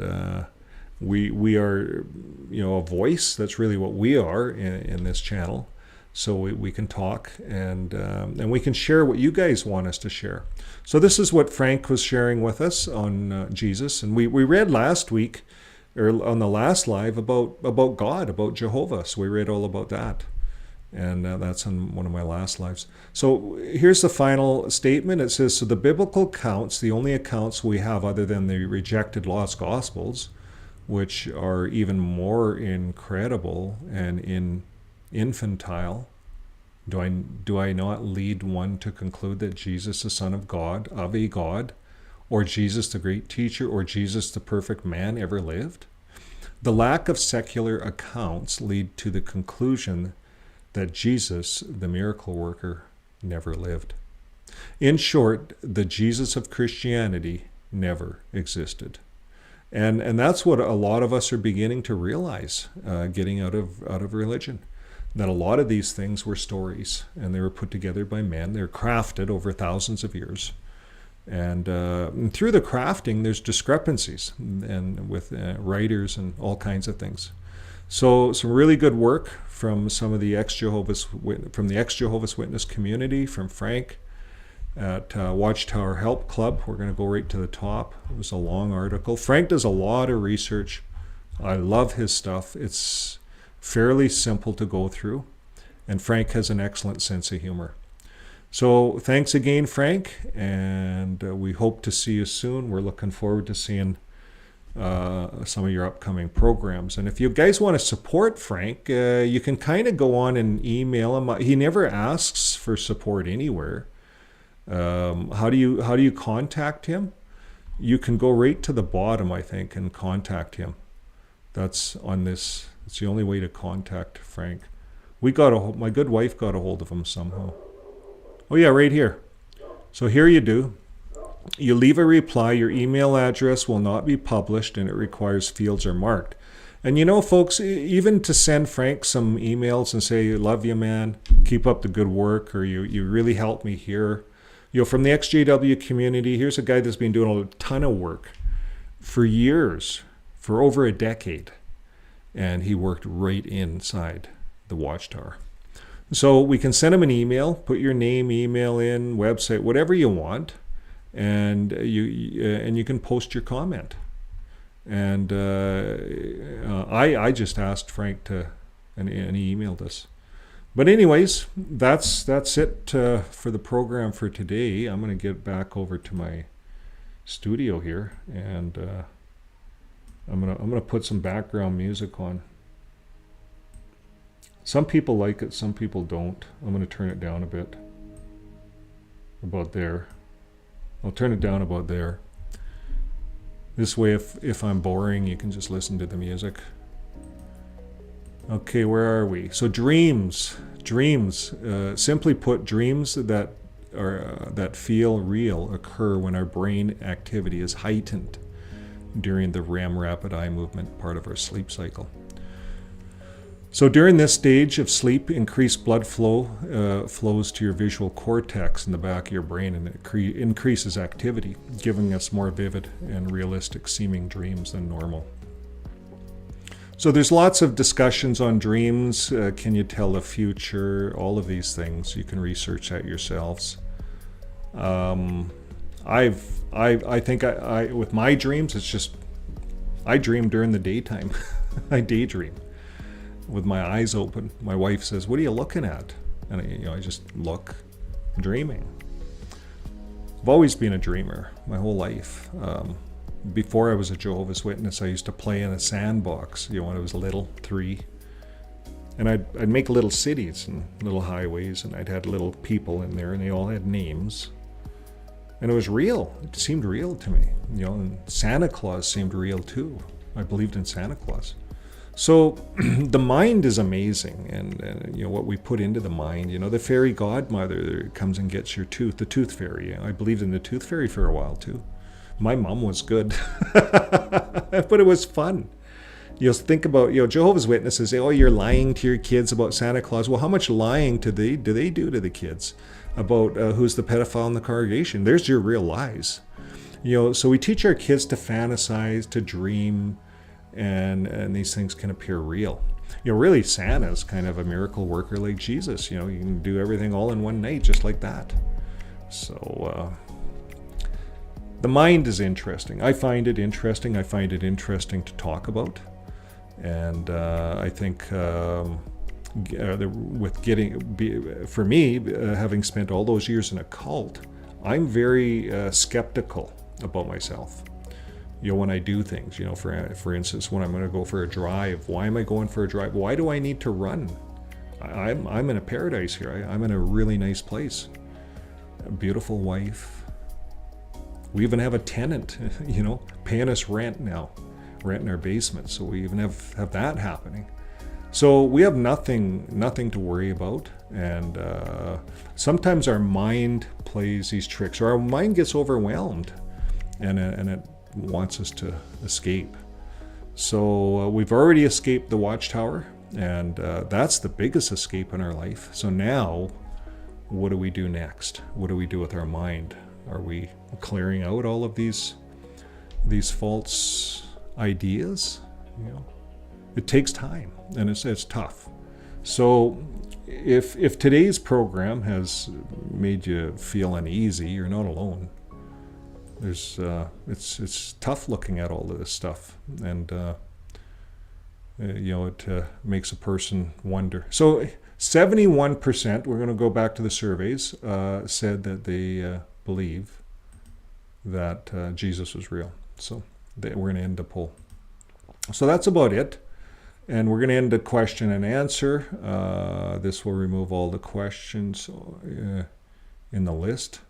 we are, a voice. That's really what we are in this channel. So we can talk and we can share what you guys want us to share. So this is what Frank was sharing with us on Jesus, and we read last week, or on the last live, about God, about Jehovah. So we read all about that. And that's on one of my last lives. So here's the final statement. It says, so the biblical accounts, the only accounts we have other than the rejected lost gospels, which are even more incredible and infantile, do I not lead one to conclude that Jesus, the Son of God, of a God, or Jesus, the great teacher, or Jesus, the perfect man, ever lived? The lack of secular accounts lead to the conclusion that Jesus, the miracle worker, never lived. In short, the Jesus of Christianity never existed. And that's what a lot of us are beginning to realize, getting out of religion. That a lot of these things were stories, and they were put together by men. They're crafted over thousands of years. And through the crafting, there's discrepancies and with writers and all kinds of things. So some really good work from some of the ex-Jehovah's Witness community, from Frank at Watchtower Help Club. We're going to go right to the top. It was a long article. Frank does a lot of research. I love his stuff. It's fairly simple to go through, and Frank has an excellent sense of humor. So thanks again, Frank, and we hope to see you soon. We're looking forward to seeing some of your upcoming programs. And if you guys want to support Frank, you can kind of go on and email him. He never asks for support anywhere. How do you contact him? You can go right to the bottom, I think, and contact him. That's on this. It's the only way to contact Frank. My good wife got a hold of him somehow. Oh yeah, right here. So here you do. You leave a reply. Your email address will not be published, and it requires fields are marked. And you know, folks, even to send Frank some emails and say, love you, man, keep up the good work, or you really helped me here. From the XJW community, here's a guy that's been doing a ton of work for years, for over a decade. And he worked right inside the Watchtower. So we can send him an email, put your name, email in, website, whatever you want. And you can post your comment. And I just asked Frank and he emailed us. But anyways, that's it for the program for today. I'm going to get back over to my studio here, and I'm gonna put some background music on. Some people like it, some people don't. I'm going to turn it down a bit. About there. I'll turn it down about there. This way, if I'm boring, you can just listen to the music. Okay, where are we? So dreams. Simply put, dreams that feel real occur when our brain activity is heightened during the REM, rapid eye movement, part of our sleep cycle. So during this stage of sleep, increased blood flow flows to your visual cortex in the back of your brain, and it increases activity, giving us more vivid and realistic seeming dreams than normal. So there's lots of discussions on dreams. Can you tell the future? All of these things. You can research that yourselves. I think with my dreams, it's just, I dream during the daytime. I daydream with my eyes open. My wife says, "What are you looking at?" And I just look, dreaming. I've always been a dreamer my whole life. Before I was a Jehovah's Witness, I used to play in a sandbox, when I was little, 3. And I'd make little cities and little highways, and I'd had little people in there, and they all had names. And it was real. It seemed real to me. And Santa Claus seemed real too. I believed in Santa Claus. So the mind is amazing, and what we put into the mind. The fairy godmother comes and gets your tooth, the tooth fairy. I believed in the tooth fairy for a while too. My mom was good, but it was fun. Think about, Jehovah's Witnesses say, "Oh, you're lying to your kids about Santa Claus." Well, how much lying do they do to the kids about who's the pedophile in the congregation? There's your real lies. So we teach our kids to fantasize, to dream, and these things can appear real. Really, Santa's kind of a miracle worker like Jesus. You can do everything all in one night, just like that. So the mind is interesting. I find it interesting. I find it interesting to talk about. And I think for me, having spent all those years in a cult, I'm very skeptical about myself. When I do things, for instance, when I'm going to go for a drive, why am I going for a drive? Why do I need to run? I'm in a paradise here. I'm in a really nice place. A beautiful wife. We even have a tenant, paying us rent now. Rent in our basement, so we even have that happening. So we have nothing to worry about, and sometimes our mind plays these tricks, or our mind gets overwhelmed, and it wants us to escape. So we've already escaped the Watchtower, and that's the biggest escape in our life. So now, what do we do next? What do we do with our mind? Are we clearing out all of these false ideas? It takes time, and it's tough. So if today's program has made you feel uneasy, you're not alone. It's tough looking at all of this stuff, and it makes a person wonder. So 71%, we're going to go back to the surveys, said that they believe that Jesus was real. So we're going to end the poll. So that's about it. And we're going to end the question and answer. This will remove all the questions in the list.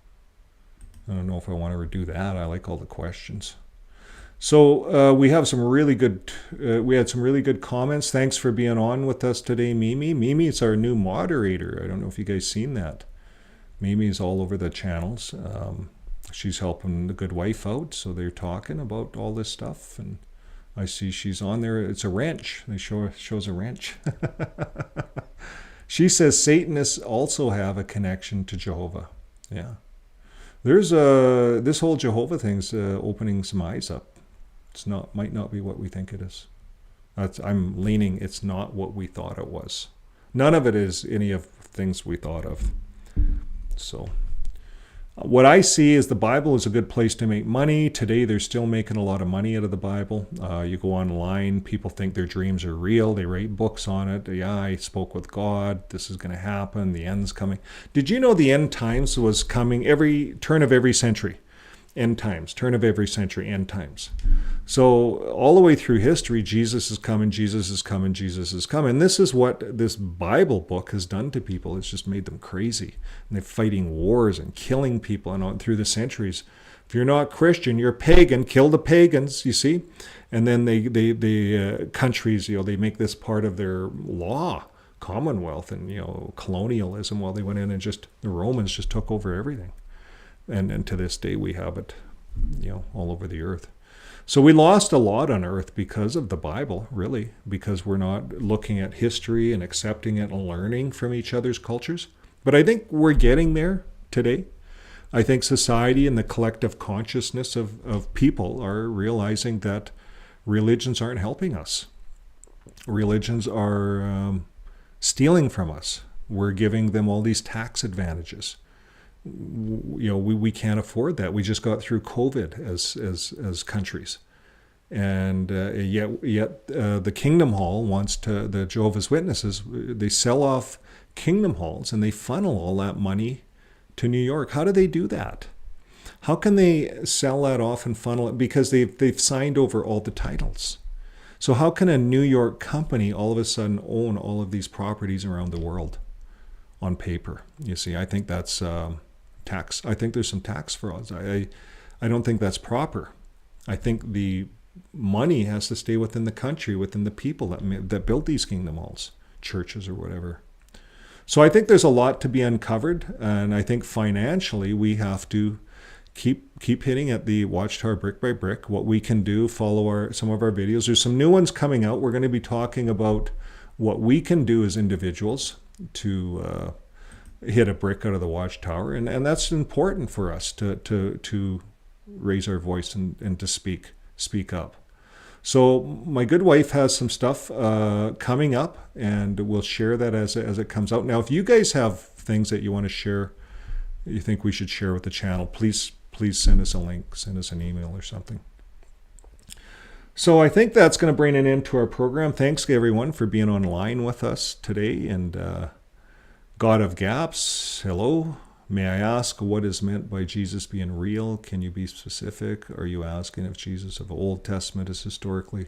I don't know if I want to redo that. I like all the questions. So we have some really good. We had some really good comments. Thanks for being on with us today, Mimi. Mimi is our new moderator. I don't know if you guys seen that. Mimi is all over the channels. She's helping the good wife out, so they're talking about all this stuff, and I see she's on there. It's a wrench. They shows a wrench. She says Satanists also have a connection to Jehovah. Yeah. There's this whole Jehovah thing's opening some eyes up. Might not be what we think it is. I'm leaning it's not what we thought it was. None of it is any of things we thought of. So what I see is the Bible is a good place to make money. Today, they're still making a lot of money out of the Bible. You go online, people think their dreams are real. They write books on it. Yeah, I spoke with God. This is going to happen. The end's coming. Did you know the end times was coming every turn of every century? End times, turn of every century, end times. So all the way through history, Jesus is coming, Jesus is coming, Jesus is coming. This is what this Bible book has done to people. It's just made them crazy. And they're fighting wars and killing people and on through the centuries. If you're not Christian, you're pagan. Kill the pagans, you see. And then they countries, they make this part of their law, Commonwealth and colonialism. While they went in and the Romans just took over everything. And to this day, we have it, all over the earth. So we lost a lot on earth because of the Bible, really, because we're not looking at history and accepting it and learning from each other's cultures. But I think we're getting there today. I think society and the collective consciousness of people are realizing that religions aren't helping us. Religions are stealing from us. We're giving them all these tax advantages. We can't afford that. We just got through COVID as countries, and yet the Kingdom Hall wants to. The Jehovah's Witnesses, they sell off Kingdom Halls and they funnel all that money to New York. How do they do that? How can they sell that off and funnel it? Because they've signed over all the titles. So how can a New York company all of a sudden own all of these properties around the world on paper? You see, I think that's tax. I think there's some tax frauds. I don't think that's proper. I think the money has to stay within the country, within the people that built these kingdom halls, churches or whatever. So I think there's a lot to be uncovered, and I think financially we have to keep hitting at the Watchtower brick by brick. What we can do, follow some of our videos. There's some new ones coming out. We're going to be talking about what we can do as individuals to hit a brick out of the Watchtower, and that's important for us to raise our voice and to speak up. So my good wife has some stuff coming up, and we'll share that as it comes out. Now, if you guys have things that you want to share, you think we should share with the channel, please send us a link, send us an email or something. So I think that's going to bring an end to our program. Thanks everyone for being online with us today, and God of Gaps, hello. May I ask what is meant by Jesus being real? Can you be specific? Are you asking if Jesus of the Old Testament is historically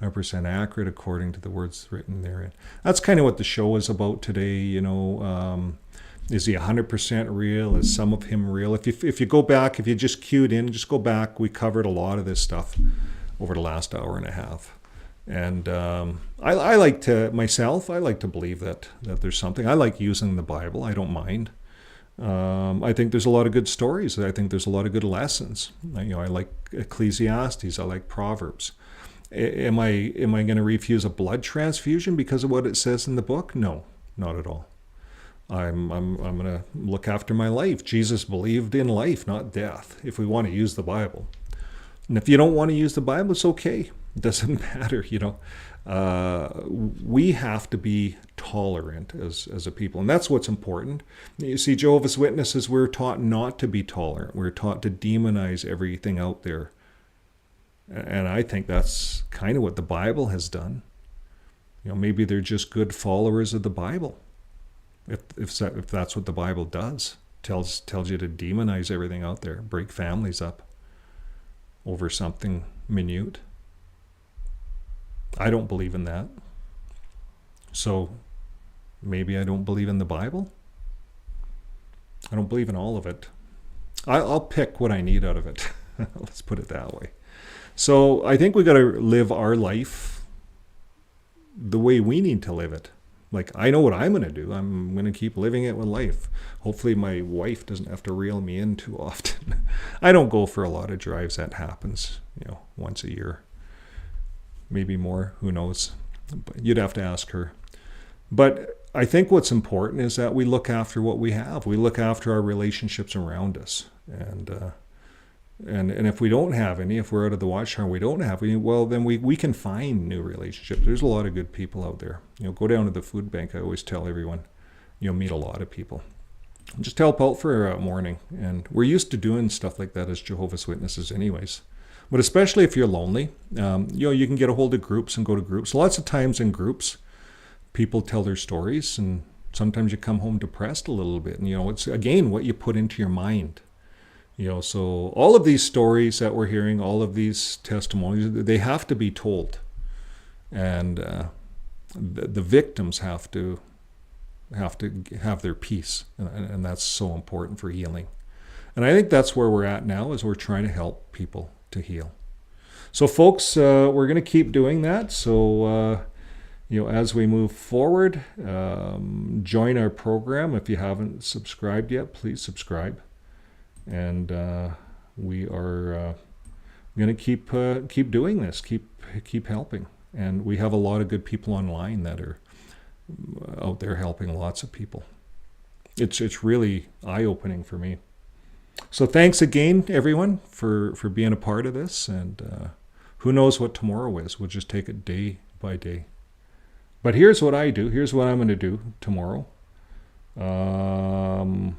100% accurate according to the words written therein? That's kind of what the show is about today. Is he 100% real? Is some of him real? If you go back, if you just queued in, just go back. We covered a lot of this stuff over the last hour and a half. And I like to believe that there's something. I like using the Bible. I don't mind. I think there's a lot of good stories. I think there's a lot of good lessons. I like Ecclesiastes. I like Proverbs. Am I going to refuse a blood transfusion because of what it says in the book? No, not at all. I'm going to look after my life. Jesus believed in life, not death, if we want to use the Bible. And if you don't want to use the Bible, it's okay. It doesn't matter, We have to be tolerant as a people, and that's what's important. You see, Jehovah's Witnesses, we're taught not to be tolerant. We're taught to demonize everything out there. And I think that's kind of what the Bible has done. Maybe they're just good followers of the Bible. if that's what the Bible does, tells you to demonize everything out there, break families up over something minute. I don't believe in that. So maybe I don't believe in the Bible. I don't believe in all of it. I'll pick what I need out of it. Let's put it that way. So I think we got to live our life the way we need to live it. Like, I know what I'm going to do. I'm going to keep living it with life. Hopefully my wife doesn't have to reel me in too often. I don't go for a lot of drives. That happens, once a year. Maybe more, who knows. But you'd have to ask her. But I think what's important is that we look after what we have. We look after our relationships around us. And if we don't have any, if we're out of the watchtower and we don't have any, well, then we can find new relationships. There's a lot of good people out there. Go down to the food bank. I always tell everyone, you'll meet a lot of people. Just help out for a morning. And we're used to doing stuff like that as Jehovah's Witnesses anyways. But especially if you're lonely, you can get a hold of groups and go to groups. Lots of times in groups, people tell their stories, and sometimes you come home depressed a little bit. And, it's, again, what you put into your mind. So all of these stories that we're hearing, all of these testimonies, they have to be told. And the victims have to have their peace. And that's so important for healing. And I think that's where we're at now, is we're trying to help people to heal. So folks, we're going to keep doing that. So, as we move forward, join our program. If you haven't subscribed yet, please subscribe. And we are going to keep doing this, keep helping. And we have a lot of good people online that are out there helping lots of people. It's really eye-opening for me. So thanks again, everyone, for being a part of this. And who knows what tomorrow is. We'll just take it day by day. But here's what I do. Here's what I'm going to do tomorrow. I'm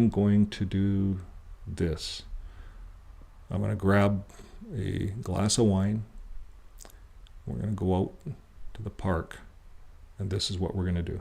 going to do this. I'm going to grab a glass of wine. We're going to go out to the park. And this is what we're going to do.